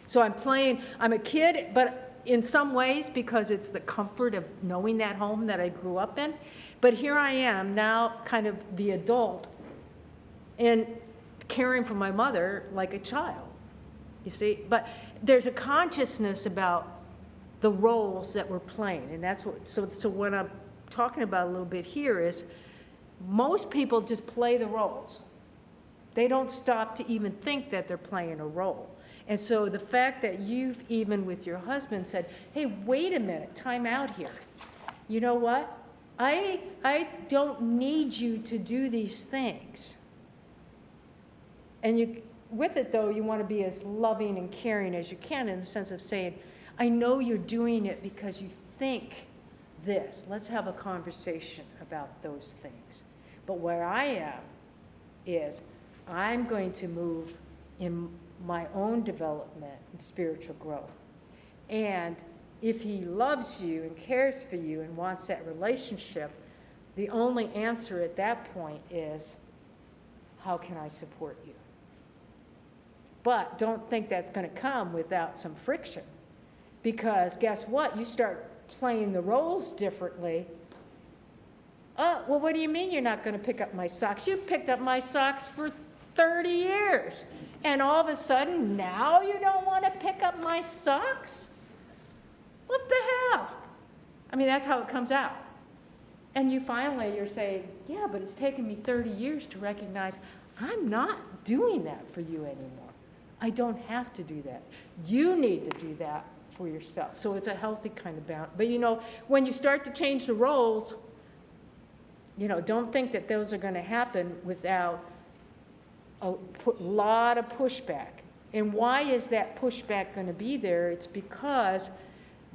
So I'm a kid, but in some ways, because it's the comfort of knowing that home that I grew up in. But here I am now, kind of the adult, and caring for my mother like a child, you see? But there's a consciousness about the roles that we're playing, and that's what, so what I'm talking about a little bit here is most people just play the roles. They don't stop to even think that they're playing a role. And so the fact that you've even with your husband said, hey, wait a minute, time out here. You know what? I don't need you to do these things. And you, with it though, you want to be as loving and caring as you can in the sense of saying, I know you're doing it because you think this. Let's have a conversation about those things. But where I am is I'm going to move in my own development and spiritual growth. And if he loves you and cares for you and wants that relationship, the only answer at that point is, how can I support you? But don't think that's going to come without some friction. Because guess what? You start playing the roles differently. Oh, well, what do you mean you're not going to pick up my socks? You've picked up my socks for 30 years. And all of a sudden, now you don't want to pick up my socks? What the hell? I mean, that's how it comes out. And you're saying, yeah, but it's taken me 30 years to recognize I'm not doing that for you anymore. I don't have to do that. You need to do that for yourself. So it's a healthy kind of balance. But when you start to change the roles, don't think that those are going to happen without a lot of pushback. And why is that pushback going to be there? It's because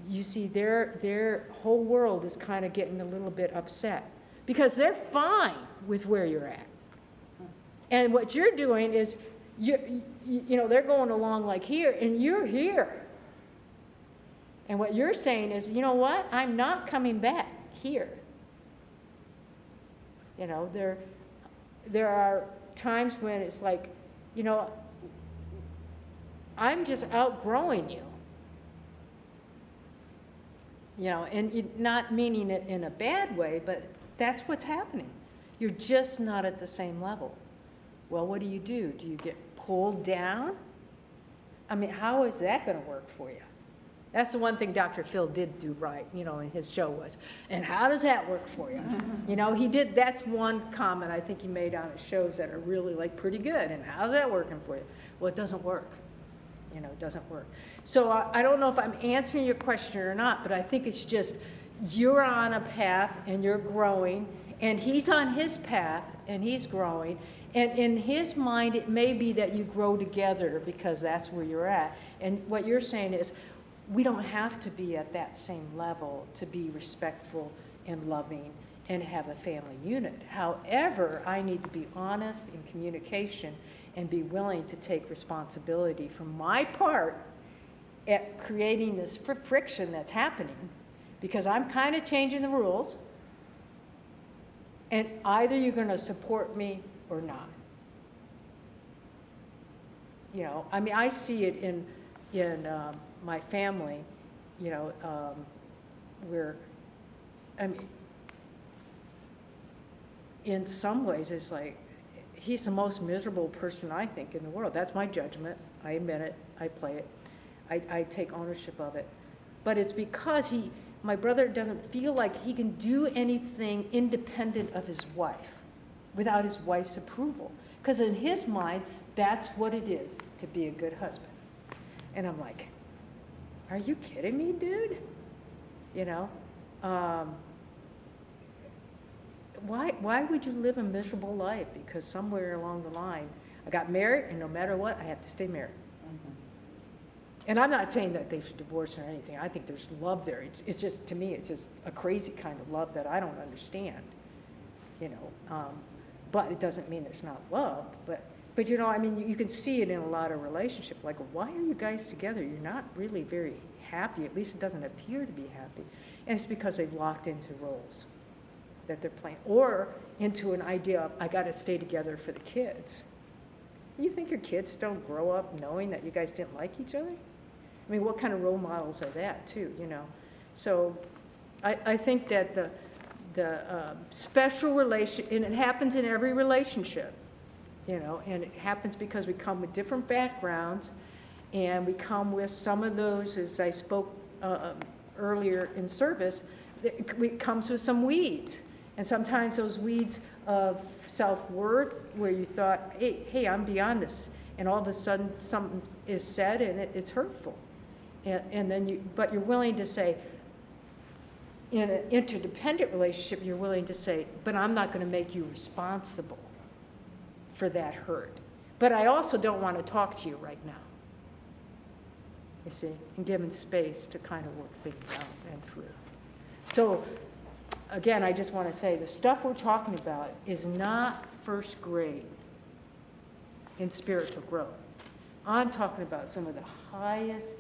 you see their whole world is kind of getting a little bit upset because they're fine with where you're at. And what you're doing is, they're going along like here, and you're here. And what you're saying is, you know what? I'm not coming back here. There are times when it's like, I'm just outgrowing you. And not meaning it in a bad way, but that's what's happening. You're just not at the same level. Well, what do? Do you get pulled down? I mean, how is that going to work for you? That's the one thing Dr. Phil did do right, in his show was, and how does that work for you? He did, that's one comment I think he made on his shows that are really pretty good, and how's that working for you? Well, it doesn't work. It doesn't work. So I don't know if I'm answering your question or not, but I think it's just you're on a path and you're growing, and he's on his path and he's growing, and in his mind it may be that you grow together because that's where you're at. And what you're saying is we don't have to be at that same level to be respectful and loving and have a family unit. However, I need to be honest in communication and be willing to take responsibility for my part at creating this friction that's happening, because I'm kind of changing the rules, and either you're going to support me or not. I mean, I see it in my family, where, I mean, in some ways it's like, he's the most miserable person I think in the world. That's my judgment. I admit it. I play it. I take ownership of it. But it's because my brother doesn't feel like he can do anything independent of his wife without his wife's approval. Because in his mind, that's what it is to be a good husband. And I'm like, are you kidding me, dude? Why would you live a miserable life? Because somewhere along the line, I got married, and no matter what, I have to stay married. Mhm. And I'm not saying that they should divorce or anything. I think there's love there. It's just, to me, it's just a crazy kind of love that I don't understand. But it doesn't mean there's not love. But I mean, you can see it in a lot of relationships. Like, why are you guys together? You're not really very happy. At least it doesn't appear to be happy. And it's because they've locked into roles that they're playing, or into an idea of, I got to stay together for the kids. You think your kids don't grow up knowing that you guys didn't like each other? I mean, what kind of role models are that, too, So I think that the special relation, and it happens in every relationship, and it happens because we come with different backgrounds, and we come with some of those, as I spoke earlier in service, it comes with some weeds. And sometimes those weeds of self-worth, where you thought, hey, I'm beyond this, and all of a sudden something is said and it's hurtful. And then but you're willing to say, in an interdependent relationship, you're willing to say, but I'm not going to make you responsible for that hurt. But I also don't want to talk to you right now. You see, and given space to kind of work things out and through. So, again, I just want to say the stuff we're talking about is not first grade in spiritual growth. I'm talking about some of the highest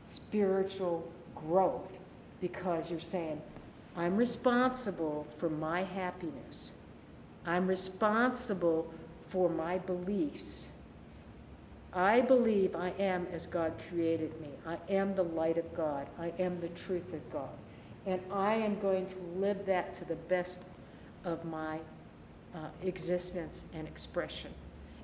spiritual growth, because you're saying, I'm responsible for my happiness. I'm responsible for my beliefs. I believe I am as God created me. I am the light of God. I am the truth of God. And I am going to live that to the best of my existence and expression.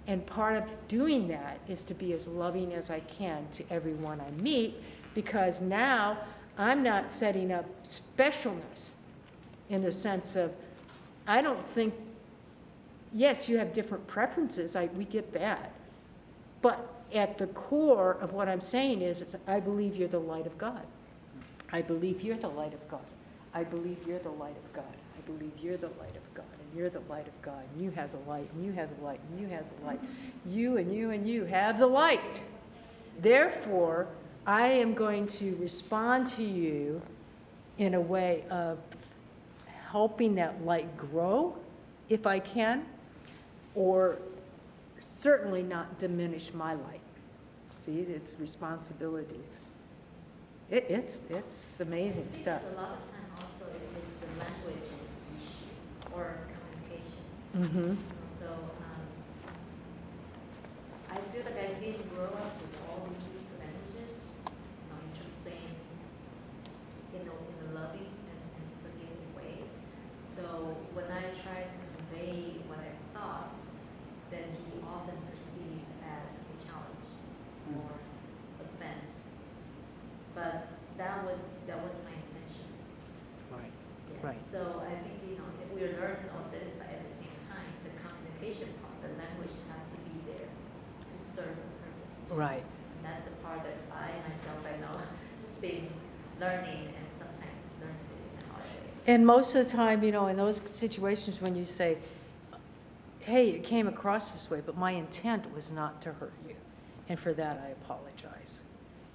And part of doing that is to be as loving as I can to everyone I meet, because now I'm not setting up specialness in the sense of, I don't think, yes, you have different preferences, we get that. But at the core of what I'm saying is I believe you're the light of God. I believe you're the light of God. I believe you're the light of God. I believe you're the light of God, and you're the light of God, and you have the light, and you have the light, and you have the light. You and you and you have the light. Therefore, I am going to respond to you in a way of helping that light grow, if I can, or certainly not diminish my light. See, it's responsibilities. It's amazing I stuff. think a lot of time also it is the language issue or communication. Mm-hmm. So I feel like I didn't grow up with all these languages, in terms of saying, in a loving and forgiving way. So when I try to convey what I thought, then he often perceived as a challenge or offense. But that wasn't my intention. Right. Yeah. Right. So I think, we're learning all this, but at the same time, the communication part, the language has to be there to serve a purpose too. Right. And that's the part that I myself, I know, has been learning and sometimes learning it in a hard way. And most of the time, in those situations when you say, hey, it came across this way, but my intent was not to hurt you. And for that, I apologize.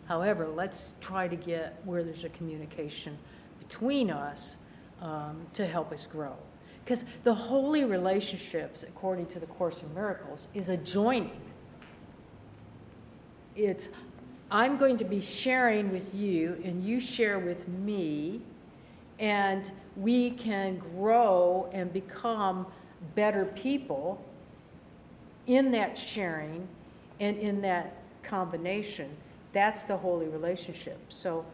However, let's try to get where there's a communication between us to help us grow. Because the holy relationships, according to the Course in Miracles, is a joining. It's, I'm going to be sharing with you, and you share with me, and we can grow and become better people in that sharing and in that combination. That's the holy relationship. So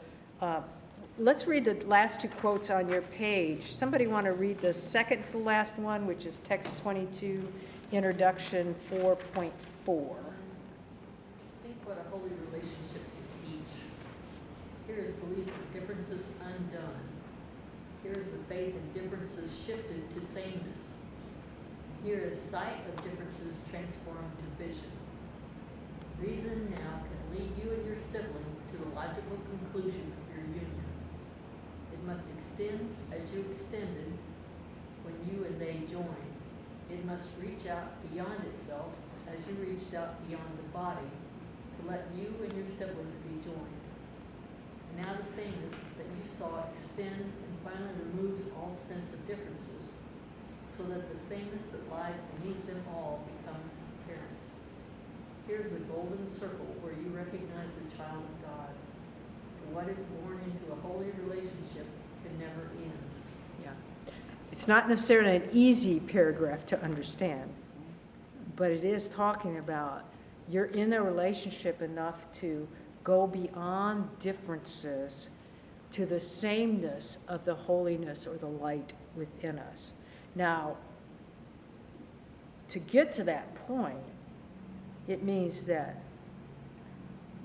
let's read the last two quotes on your page. Somebody want to read the second to the last one, which is text 22, introduction 4.4. Think what a holy relationship can teach. Here is belief in differences undone. Here is the faith in differences shifted to sameness. Here is sight of differences transformed to vision. Reason now can lead you and your sibling to the logical conclusion of your union. It must extend as you extended when you and they joined. It must reach out beyond itself as you reached out beyond the body to let you and your siblings be joined. Now the sameness that you saw extends and finally removes all sense of differences, so that the sameness that lies beneath them all becomes apparent. Here's the golden circle where you recognize the child of God. For what is born into a holy relationship can never end. Yeah. It's not necessarily an easy paragraph to understand, but it is talking about you're in a relationship enough to go beyond differences to the sameness of the holiness or the light within us. Now, to get to that point, it means that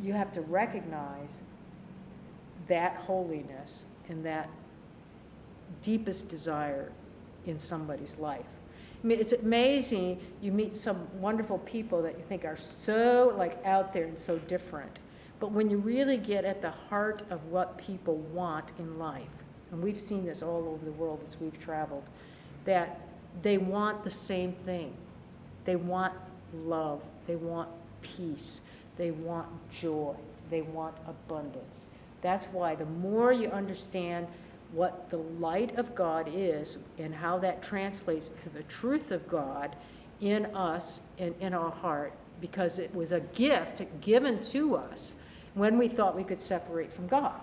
you have to recognize that holiness and that deepest desire in somebody's life. I mean, it's amazing, you meet some wonderful people that you think are so out there and so different. But when you really get at the heart of what people want in life, and we've seen this all over the world as we've traveled, that they want the same thing. They want love. They want peace. They want joy. They want abundance. That's why the more you understand what the light of God is and how that translates to the truth of God in us and in our heart, because it was a gift given to us when we thought we could separate from God.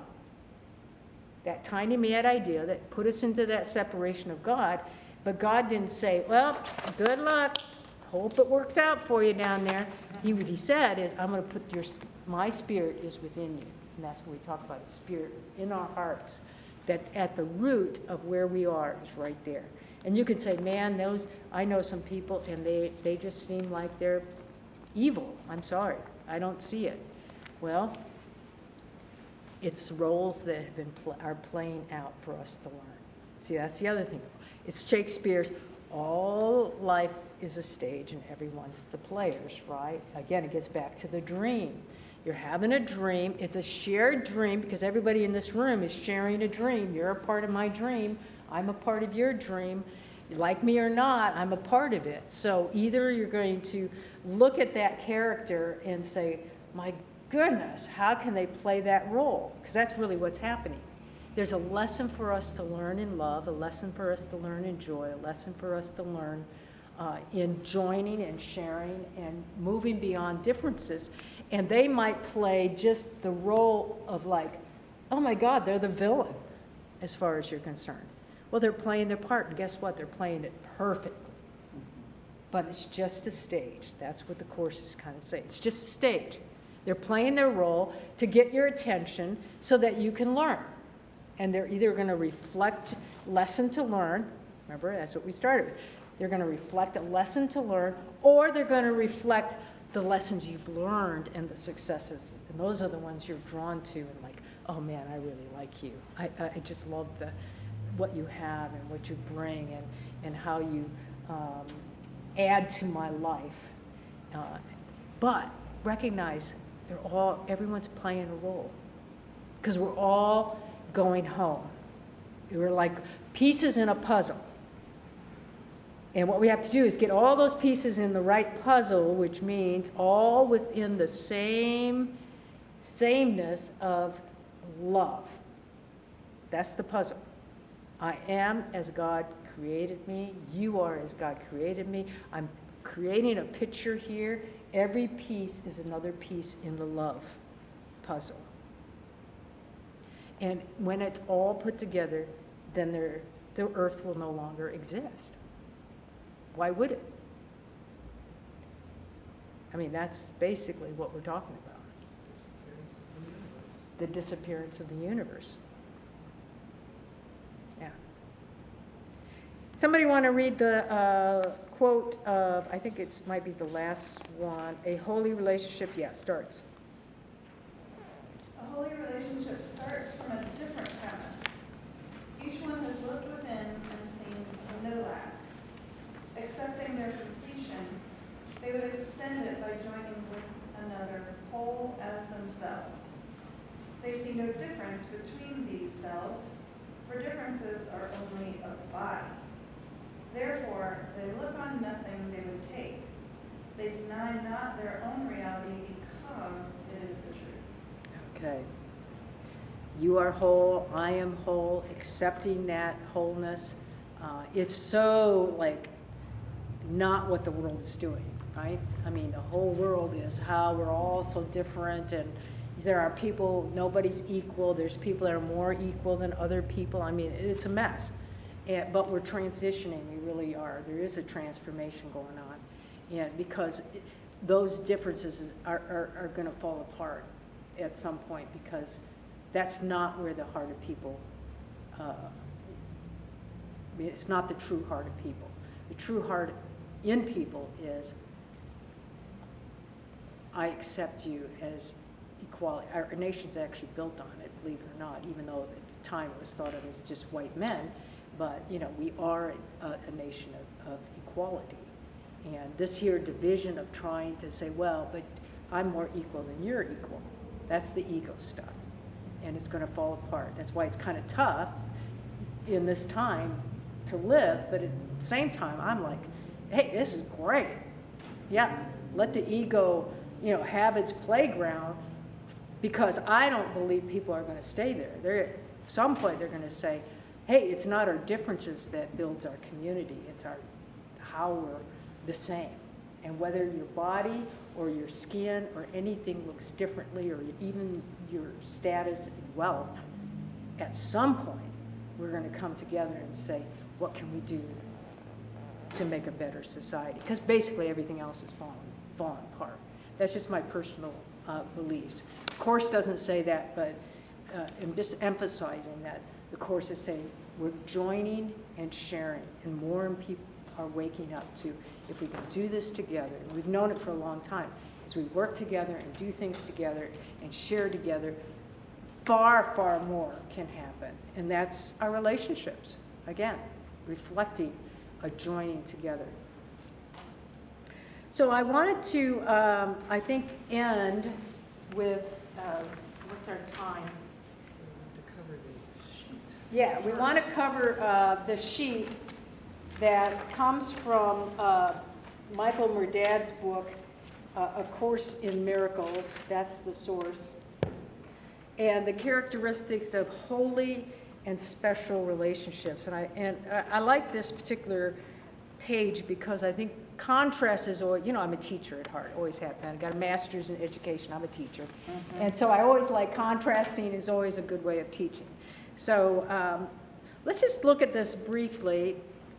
That tiny mad idea that put us into that separation of God, but God didn't say, well, good luck, hope it works out for you down there. What he said is, I'm going to put my spirit is within you. And that's what we talk about, the spirit in our hearts, that at the root of where we are is right there. And you can say, man, I know some people and they just seem like they're evil. I'm sorry, I don't see it. Well, It's roles that have been are playing out for us to learn. See, that's the other thing. It's Shakespeare's, all life is a stage and everyone's the players, right? Again, it gets back to the dream. You're having a dream. It's a shared dream because everybody in this room is sharing a dream. You're a part of my dream. I'm a part of your dream. You like me or not, I'm a part of it. So either you're going to look at that character and say, my goodness, how can they play that role? Because that's really what's happening. There's a lesson for us to learn in love, a lesson for us to learn in joy, a lesson for us to learn in joining and sharing and moving beyond differences. And they might play just the role of like, oh my God, they're the villain as far as you're concerned. Well, they're playing their part, and guess what? They're playing it perfectly. But it's just a stage. That's what the courses kind of say. It's just a stage. They're playing their role to get your attention so that you can learn. And they're either going to reflect lesson to learn. Remember, that's what we started with. They're going to reflect a lesson to learn, or they're going to reflect the lessons you've learned and the successes. And those are the ones you're drawn to and like, oh man, I really like you. I just love what you have and what you bring and how you add to my life. But recognize everyone's playing a role because we're all going home. We're like pieces in a puzzle. And what we have to do is get all those pieces in the right puzzle, which means all within the sameness of love. That's the puzzle. I am as God created me. You are as God created me. I'm creating a picture here. Every piece is another piece in the love puzzle. And when it's all put together, then the earth will no longer exist. Why would it? I mean, that's basically what we're talking about. The disappearance of the universe. Yeah. Somebody want to read the quote of, I think it might be the last one, a holy relationship, starts. A holy relationship starts from a different premise. Each one has looked within and seen no lack. Accepting their completion, they would extend it by joining with another whole as themselves. They see no difference between these selves, for differences are only of the body. Therefore, they look on nothing they would take. They deny not their own reality because it is the truth. Okay. You are whole, I am whole, accepting that wholeness. It's so like not what the world is doing, right? I mean, the whole world is how we're all so different, and there are people, nobody's equal. There's people that are more equal than other people. I mean, it's a mess. But we're transitioning, we really are. There is a transformation going on. And because those differences are going to fall apart at some point, because that's not where the heart of people, it's not the true heart of people. The true heart in people is, I accept you as equality. Our nation's actually built on it, believe it or not, even though at the time it was thought of as just white men. But, we are a nation of equality. And this here division of trying to say, well, but I'm more equal than you're equal, that's the ego stuff. And it's going to fall apart. That's why it's kind of tough in this time to live, but at the same time, I'm like, hey, this is great. Yeah, let the ego, have its playground, because I don't believe people are going to stay there. At some point, they're going to say, hey, it's not our differences that builds our community. It's how we're the same. And whether your body or your skin or anything looks differently, or even your status and wealth, at some point, we're going to come together and say, what can we do to make a better society? Because basically everything else is falling apart. That's just my personal beliefs. The Course doesn't say that, but I'm just emphasizing that the Course is saying we're joining and sharing, and more people are waking up to, if we can do this together, and we've known it for a long time, as we work together and do things together and share together, far, far more can happen. And that's our relationships. Again, reflecting, a joining together. So I wanted to, I think, end with, what's our time? To cover the sheet. Yeah, we want to cover the sheet that comes from Michael Murdad's book, A Course in Miracles. That's the source. And the characteristics of holy and special relationships. And I like this particular page because I think contrast is always, I'm a teacher at heart, always have been. I got a master's in education, I'm a teacher. Mm-hmm. And so I always like contrasting is always a good way of teaching. So let's just look at this briefly.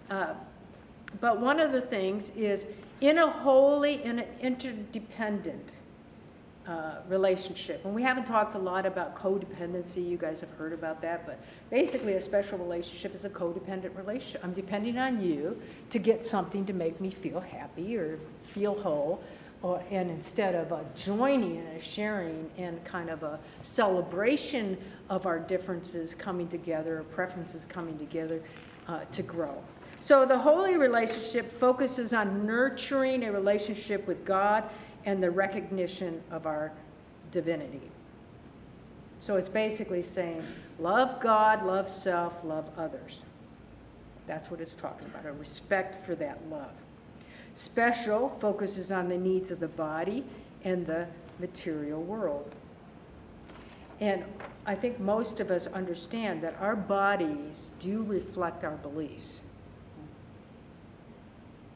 But one of the things is in a holy and an interdependent relationship. And we haven't talked a lot about codependency. You guys have heard about that. But basically a special relationship is a codependent relationship. I'm depending on you to get something to make me feel happy or feel whole. And instead of a joining and a sharing and kind of a celebration of our differences coming together, or preferences coming together to grow. So the holy relationship focuses on nurturing a relationship with God and the recognition of our divinity. So it's basically saying, love God, love self, love others. That's what it's talking about, a respect for that love. Special focuses on the needs of the body and the material world. And I think most of us understand that our bodies do reflect our beliefs.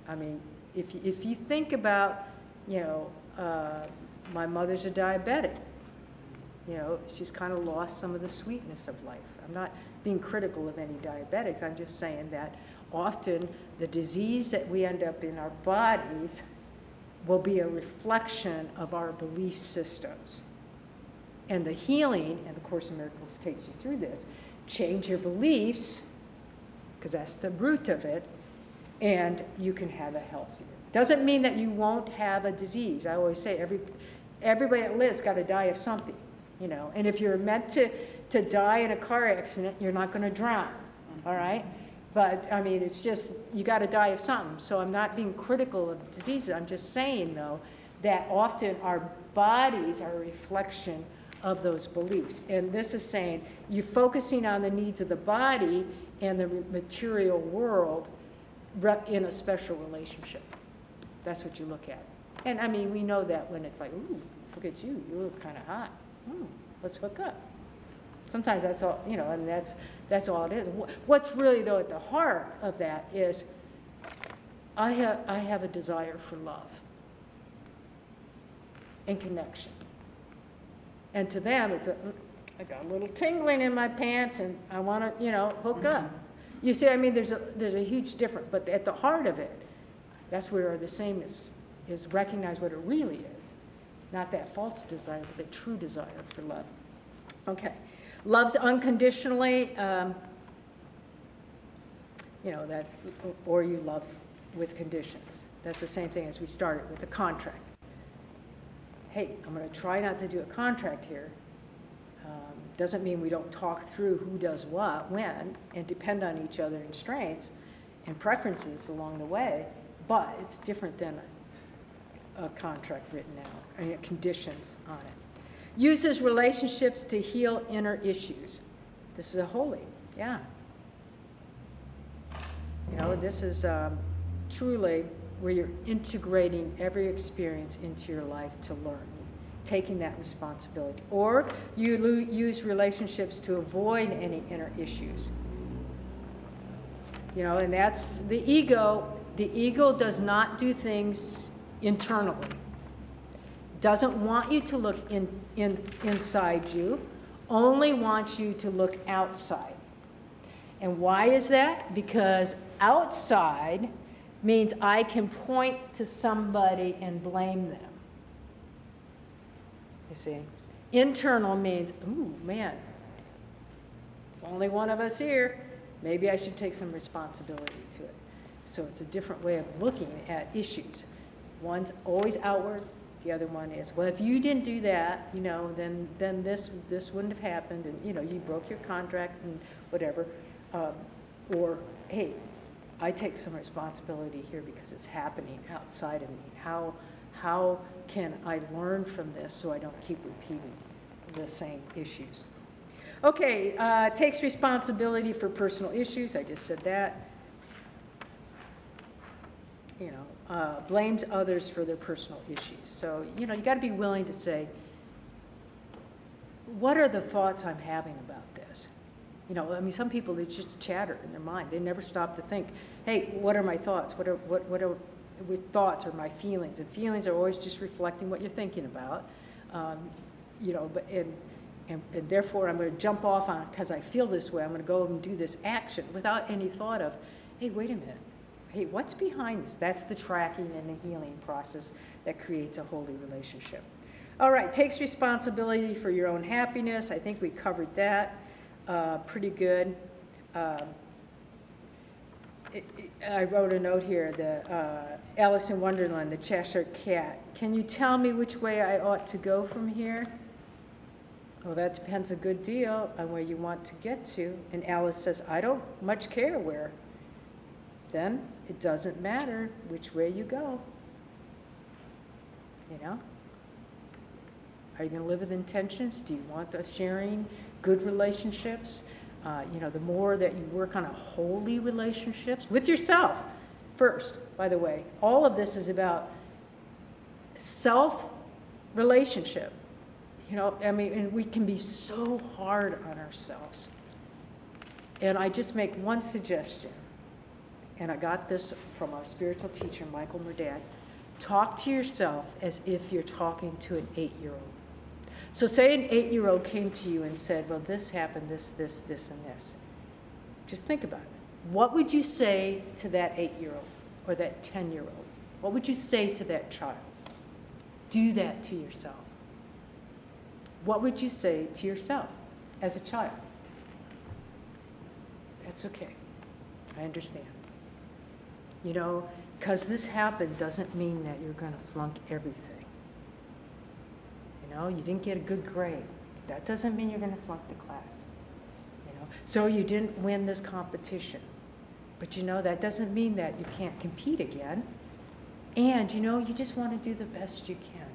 I mean, if you think about, my mother's a diabetic. She's kind of lost some of the sweetness of life. I'm not being critical of any diabetics. I'm just saying that often the disease that we end up in our bodies will be a reflection of our belief systems. And the healing, and the Course in Miracles takes you through this, change your beliefs, because that's the root of it, and you can have a healthier. Doesn't mean that you won't have a disease. I always say everybody that lives got to die of something, And if you're meant to die in a car accident, you're not going to drown, all right? But, I mean, it's just, you got to die of something. So I'm not being critical of diseases. I'm just saying, though, that often our bodies are a reflection of those beliefs. And this is saying you're focusing on the needs of the body and the material world in a special relationship. That's what you look at. And I mean, we know that when it's like, ooh, look at you, you look kind of hot. Let's hook up. Sometimes that's all, and that's all it is. What's really, though, at the heart of that is I have a desire for love and connection. And to them, it's I got a little tingling in my pants and I want to, hook up. You see, I mean, there's a huge difference, but at the heart of it, that's where the sameness is recognize what it really is. Not that false desire, but the true desire for love. Okay. Loves unconditionally, that, or you love with conditions. That's the same thing as we started with the contract. Hey, I'm going to try not to do a contract here. Doesn't mean we don't talk through who does what, when, and depend on each other in strengths and preferences along the way, but it's different than a contract written out, and conditions on it. Uses relationships to heal inner issues. This is a holy, yeah. This is truly where you're integrating every experience into your life to learn, taking that responsibility. Or you use relationships to avoid any inner issues. And that's the ego. The ego does not do things internally. Doesn't want you to look inside you, only wants you to look outside. And why is that? Because outside means I can point to somebody and blame them. You see? Internal means, ooh, man, it's only one of us here. Maybe I should take some responsibility to it. So it's a different way of looking at issues. One's always outward, The other one is, well, if you didn't do that, you know, then this wouldn't have happened, and, you know, you broke your contract and whatever. Or, hey, I take some responsibility here because it's happening outside of me. How can I learn from this so I don't keep repeating the same issues? Okay, takes responsibility for personal issues. I just said that. You know, blames others for their personal issues. So, you know, you got to be willing to say, what are the thoughts I'm having about this? You know, I mean, some people, they just chatter in their mind. They never stop to think, hey, what are my thoughts? What are with thoughts are my feelings? And feelings are always just reflecting what you're thinking about. You know, but and therefore I'm going to jump off on, because I feel this way, I'm going to go and do this action without any thought of, hey, wait a minute. Hey, what's behind this? That's the tracking and the healing process that creates a holy relationship. All right, takes responsibility for your own happiness. I think we covered that pretty good. I wrote a note here, the Alice in Wonderland, the Cheshire Cat. Can you tell me which way I ought to go from here? Well, that depends a good deal on where you want to get to. And Alice says, I don't much care where. Then it doesn't matter which way you go. You know? Are you going to live with intentions? Do you want the sharing, good relationships? You know, the more that you work on a holy relationships with yourself first, by the way. All of this is about self-relationship. You know, I mean, and we can be so hard on ourselves. And I just make one suggestion. And I got this from our spiritual teacher, Michael Murdad. Talk to yourself as if you're talking to an 8-year-old. So say an 8-year-old came to you and said, well, this happened, this, and this. Just think about it. What would you say to that 8-year-old or that 10-year-old? What would you say to that child? Do that to yourself. What would you say to yourself as a child? That's okay. I understand. You know, because this happened doesn't mean that you're going to flunk everything. You know, you didn't get a good grade. That doesn't mean you're going to flunk the class. You know, so you didn't win this competition. But you know, that doesn't mean that you can't compete again. And you know, you just want to do the best you can.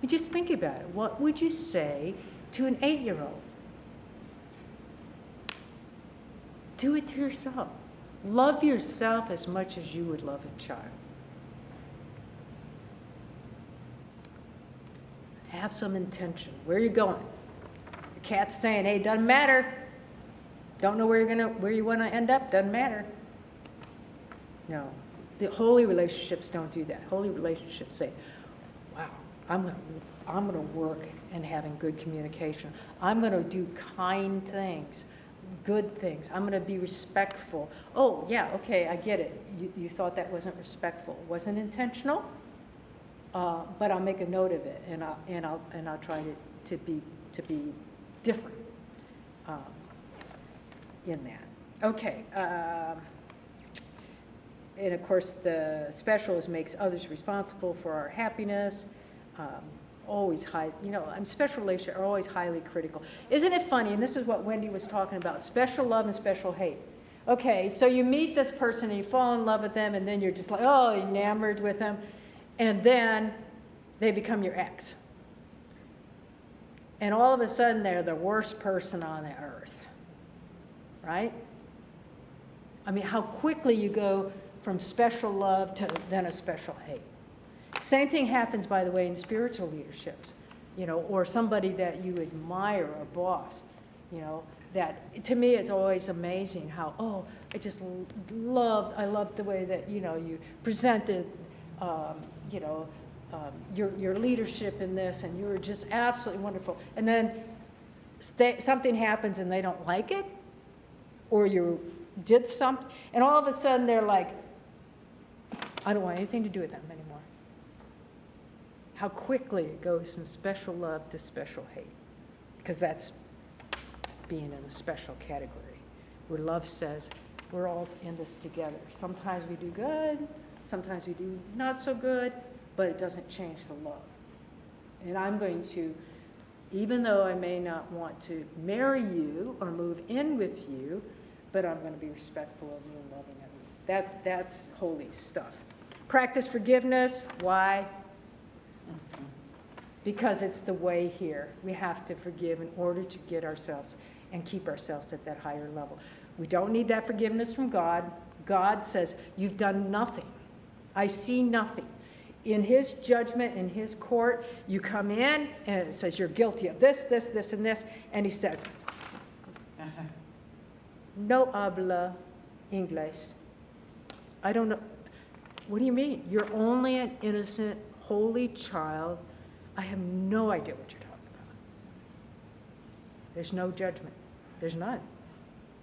You just think about it. What would you say to an 8-year-old? Do it to yourself. Love yourself as much as you would love a child. Have some intention. Where are you going? The cat's saying, hey, doesn't matter. Don't know where you want to end up, doesn't matter. No. The holy relationships don't do that. Holy relationships say, wow, I'm going to work in having good communication. I'm going to do kind things, good things. I'm going to be respectful. Oh, yeah, okay, I get it. You thought that wasn't respectful. It wasn't intentional, but I'll make a note of it, and I'll try to be different in that. Okay. And of course, the specialist makes others responsible for our happiness. Always high, you know, special relationships are always highly critical. Isn't it funny? And this is what Wendy was talking about, special love and special hate. Okay, so you meet this person and you fall in love with them, and then you're just like, oh, enamored with them. And then they become your ex. And all of a sudden, they're the worst person on the earth. Right? I mean, how quickly you go from special love to then a special hate. Same thing happens, by the way, in spiritual leaderships, you know, or somebody that you admire, a boss, you know, that to me it's always amazing how, oh, I loved the way that, you know, you presented, you know, your leadership in this, and you were just absolutely wonderful. And then something happens and they don't like it, or you did something, and all of a sudden they're like, I don't want anything to do with them anymore. How quickly it goes from special love to special hate, because that's being in a special category, where love says, we're all in this together. Sometimes we do good, sometimes we do not so good, but it doesn't change the love. And I'm going to, even though I may not want to marry you or move in with you, but I'm going to be respectful of you and loving of you. That's holy stuff. Practice forgiveness. Why? Because it's the way here. We have to forgive in order to get ourselves and keep ourselves at that higher level. We don't need that forgiveness from God. God says, you've done nothing. I see nothing. In his judgment, in his court, you come in and it says you're guilty of this, this, this, and this. And he says, no habla English. I don't know. What do you mean? You're only an innocent, holy child. I have no idea what you're talking about. There's no judgment. There's none.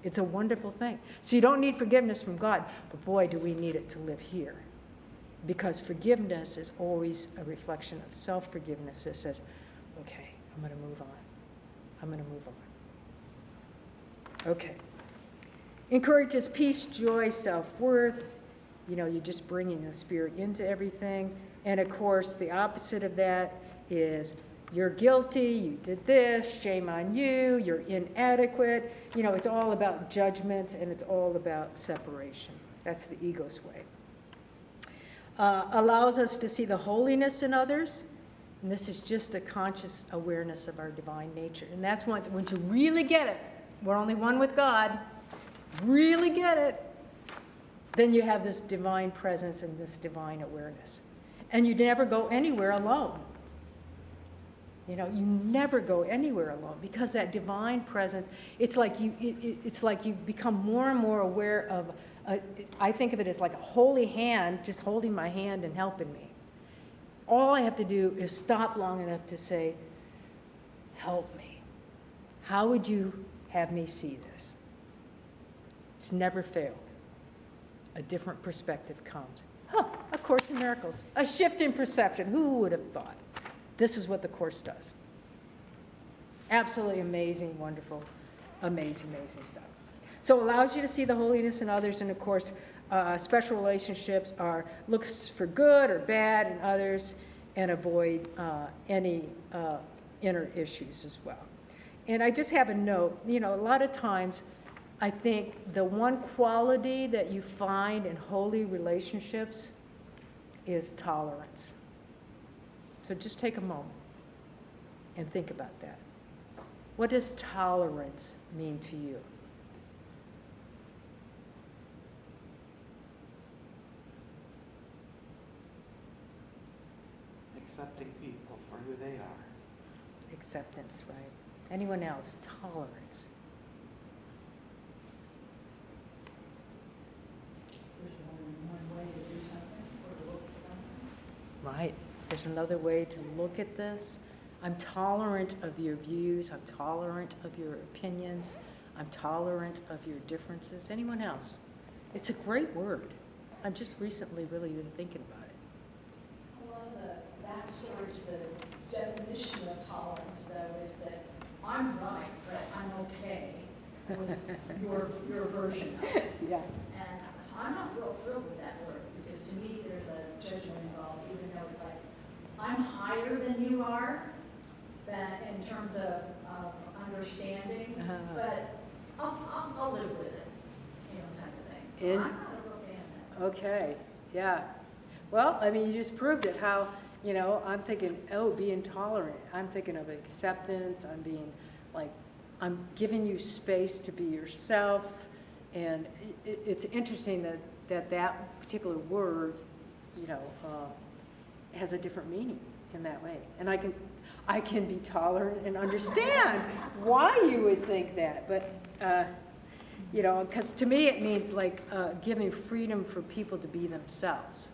It's a wonderful thing. So you don't need forgiveness from God, but boy, do we need it to live here. Because forgiveness is always a reflection of self-forgiveness that says, okay, I'm going to move on. I'm going to move on. Okay. Encourages peace, joy, self-worth. You're just bringing the Spirit into everything. And of course, the opposite of that is you're guilty, you did this, shame on you, you're inadequate. It's all about judgment and it's all about separation. That's the ego's way. Allows us to see the holiness in others. And this is just a conscious awareness of our divine nature. And that's once you really get it, we're only one with God, really get it, then you have this divine presence and this divine awareness. And you never go anywhere alone. You never go anywhere alone because that divine presence, it's like you become more and more aware of, I think of it as like a holy hand just holding my hand and helping me. All I have to do is stop long enough to say, help me. How would you have me see this? It's never failed. A different perspective comes. A Course in Miracles. A shift in perception. Who would have thought? This is what the Course does. Absolutely amazing, wonderful, amazing, amazing stuff. So it allows you to see the holiness in others, and of course, special relationships looks for good or bad in others and avoid any inner issues as well. And I just have a note, a lot of times I think the one quality that you find in holy relationships is tolerance. So just take a moment and think about that. What does tolerance mean to you? Accepting people for who they are. Acceptance, right? Anyone else? Tolerance. There's only one way to do something or to look at something. Right. There's another way to look at this. I'm tolerant of your views. I'm tolerant of your opinions. I'm tolerant of your differences. Anyone else? It's a great word. I've just recently really been thinking about it. A lot of the backstory to the definition of tolerance, though, is that I'm right, but I'm okay with your version of it. Yeah. And so I'm not real thrilled with that word, because to me, there's a judgment involved, even though it's like, I'm higher than you are, that in terms of understanding, but I'll live with it, type of thing. So I'm not a real fan of that. Okay. Yeah. Well, you just proved it. How, I'm thinking, being tolerant. I'm thinking of acceptance. I'm giving you space to be yourself. And it's interesting that particular word, has a different meaning in that way. And I can be tolerant and understand why you would think that. But, because to me it means like giving freedom for people to be themselves.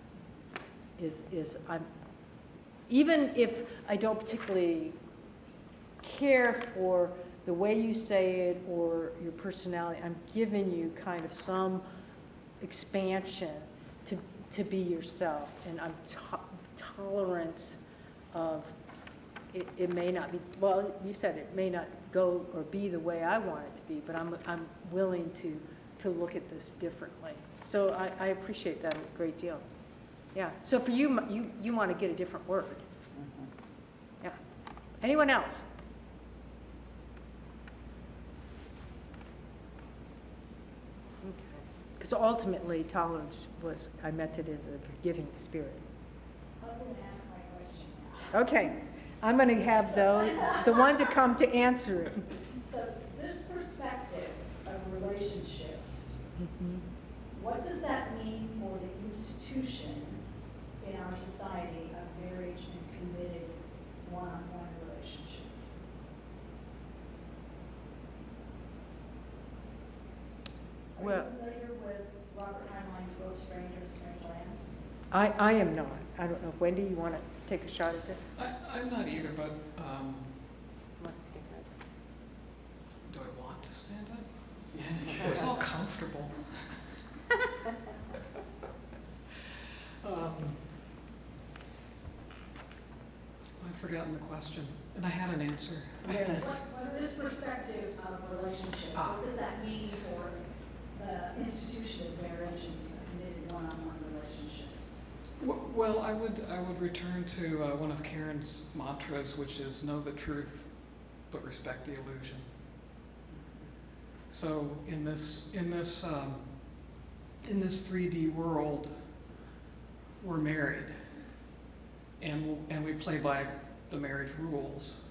Even if I don't particularly care for the way you say it or your personality, I'm giving you kind of some expansion to be yourself. And I'm tolerant of it may not be, well, you said it may not go or be the way I want it to be, but I'm willing to look at this differently. So I appreciate that a great deal. Yeah. So for you, you want to get a different word. Yeah. Anyone else? Because ultimately, tolerance was, I meant it as a forgiving spirit. I'm going to ask my question now. Okay, I'm going to have the one to come to answer it. So this perspective of relationships, what does that mean for the institution in our society of marriage and committed one-on-one relationships? Are Well- you familiar with Robert Heinlein's book, Stranger in a Strange Land? I am not. I don't know. Wendy, you want to take a shot at this? I'm not either, but Let's stick it. do I want to stand up? It's all comfortable. I've forgotten the question, and I had an answer. What this perspective of relationships, what does that mean for the institution of marriage and a committed one-on-one relationship? Well, I would return to one of Karen's mantras, which is know the truth, but respect the illusion. So in this 3D world, we're married, and we play by the marriage rules,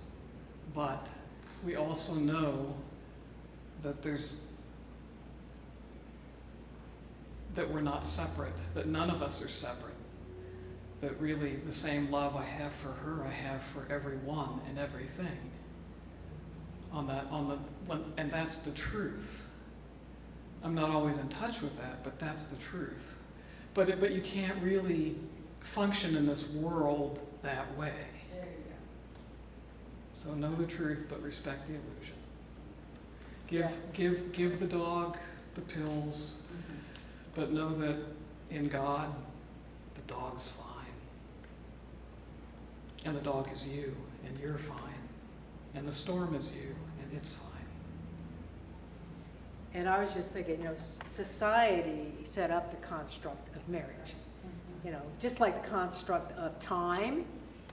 but we also know that that we're not separate, that none of us are separate, that really the same love I have for her, I have for everyone and everything. And that's the truth. I'm not always in touch with that, but that's the truth. But you can't really function in this world that way. There you go. So know the truth, but respect the illusion. Give the dog the pills, but know that in God, the dog's fine. And the dog is you, and you're fine. And the storm is you, and it's fine. And I was just thinking, society set up the construct of marriage. Just like the construct of time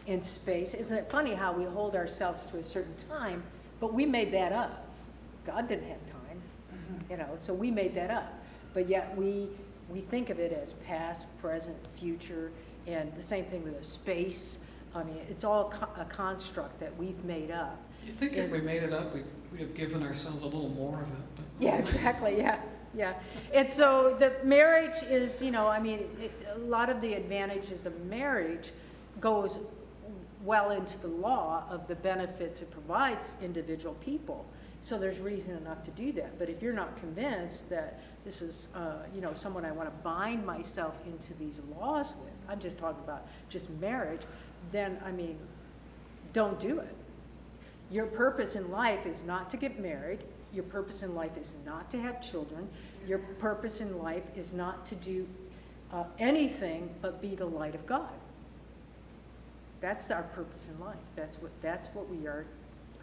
and space. Isn't it funny how we hold ourselves to a certain time, but we made that up. God didn't have time, so we made that up. But yet we think of it as past, present, future, and the same thing with a space. I mean, it's all a construct that we've made up. You'd think if we made it up, we'd have given ourselves a little more of it. But Yeah, exactly, yeah. And so the marriage is, a lot of the advantages of marriage goes well into the law of the benefits it provides individual people. So there's reason enough to do that. But if you're not convinced that this is, someone I want to bind myself into these laws with, I'm just talking about just marriage, then, don't do it. Your purpose in life is not to get married. Your purpose in life is not to have children. Your purpose in life is not to do anything but be the light of God. That's our purpose in life. That's what we are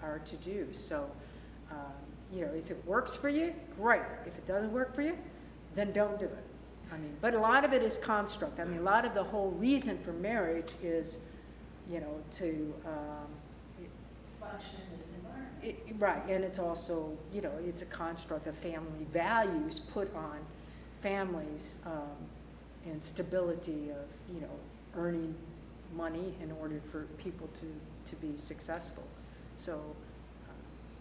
to do. So, if it works for you, great. If it doesn't work for you, then don't do it. But a lot of it is construct. A lot of the whole reason for marriage is, to Function in this environment. right, and it's also, it's a construct of family values put on families and stability of, earning money in order for people to be successful. So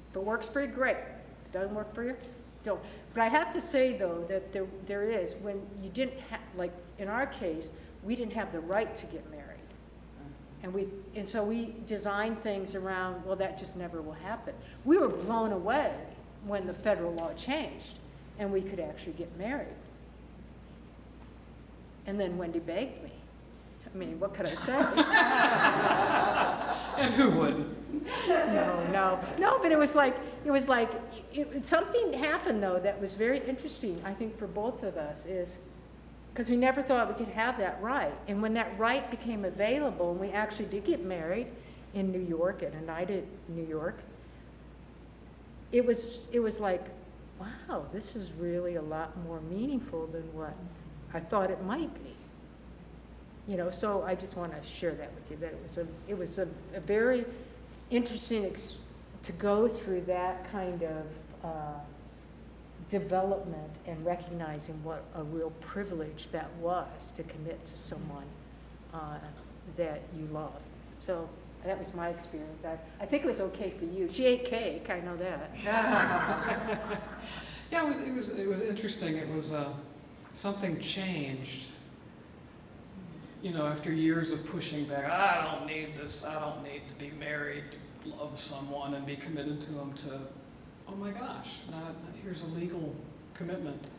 if it works for you, great. If it doesn't work for you, don't. But I have to say, though, that there is, when you didn't have, like in our case, we didn't have the right to get married. And so we designed things around, well, that just never will happen. We were blown away when the federal law changed and we could actually get married. And then Wendy begged me. What could I say? and who wouldn't? No, but it was like something happened, though, that was very interesting, I think, for both of us, is because we never thought we could have that right. And when that right became available, and we actually did get married in New York, at a night at New York, it was like, wow, this is really a lot more meaningful than what I thought it might be. So I just want to share that with you, that it was a very interesting to go through that kind of development and recognizing what a real privilege that was to commit to someone that you love. So that was my experience. I think it was okay for you. She ate cake, I know that. Yeah, it was interesting. It was something changed. You know, after years of pushing back, I don't need this. I don't need to be married, to love someone, and be committed to them. To, oh my gosh, here's a legal commitment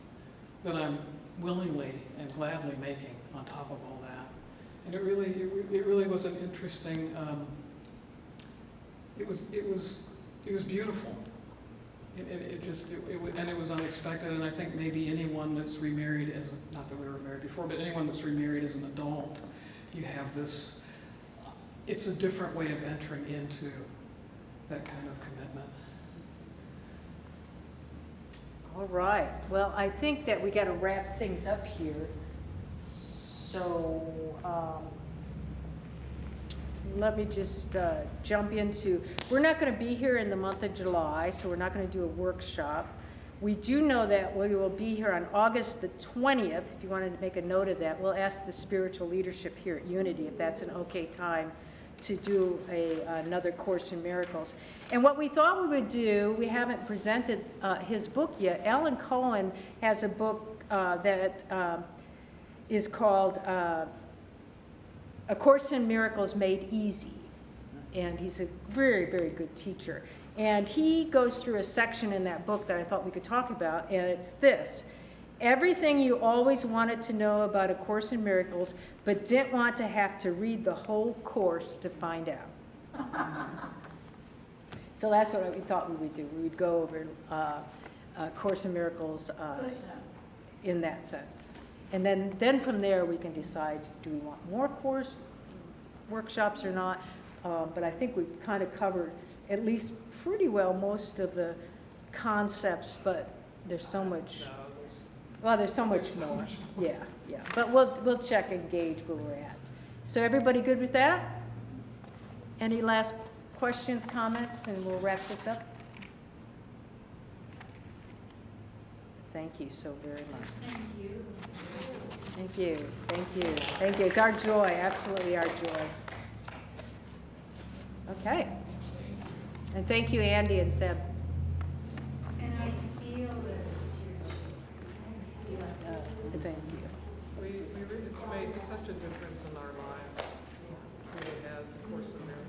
that I'm willingly and gladly making on top of all that. And it really was an interesting. It was beautiful. And it was unexpected. And I think maybe anyone that's remarried not that we were married before, but anyone that's remarried as an adult, you have this. It's a different way of entering into that kind of commitment. All right. Well, I think that we got to wrap things up here. So let me just jump into, we're not going to be here in the month of July, so we're not going to do a workshop. We do know that we will be here on August the 20th. If you wanted to make a note of that, we'll ask the spiritual leadership here at Unity if that's an okay time to do another Course in Miracles. And what we thought we would do, we haven't presented his book yet. Alan Cohen has a book that is called A Course in Miracles Made Easy. And he's a very, very good teacher. And he goes through a section in that book that I thought we could talk about, and it's this. Everything you always wanted to know about A Course in Miracles, but didn't want to have to read the whole course to find out. So that's what we thought we would do. We would go over A Course in Miracles in that sense. And then from there we can decide, do we want more course workshops or not? But I think we've kind of covered at least pretty well most of the concepts, but there's so much. Well, there's so much more. Yeah. But we'll check and gauge where we're at. So everybody good with that? Any last questions, comments, and we'll wrap this up? Thank you so very much. Thank you. Thank you. Thank you. Thank you. It's our joy, absolutely our joy. Okay. And thank you, Andy and Seb. And I feel that it's your Thank you. It's made such a difference in our lives. It truly has, of course, in there.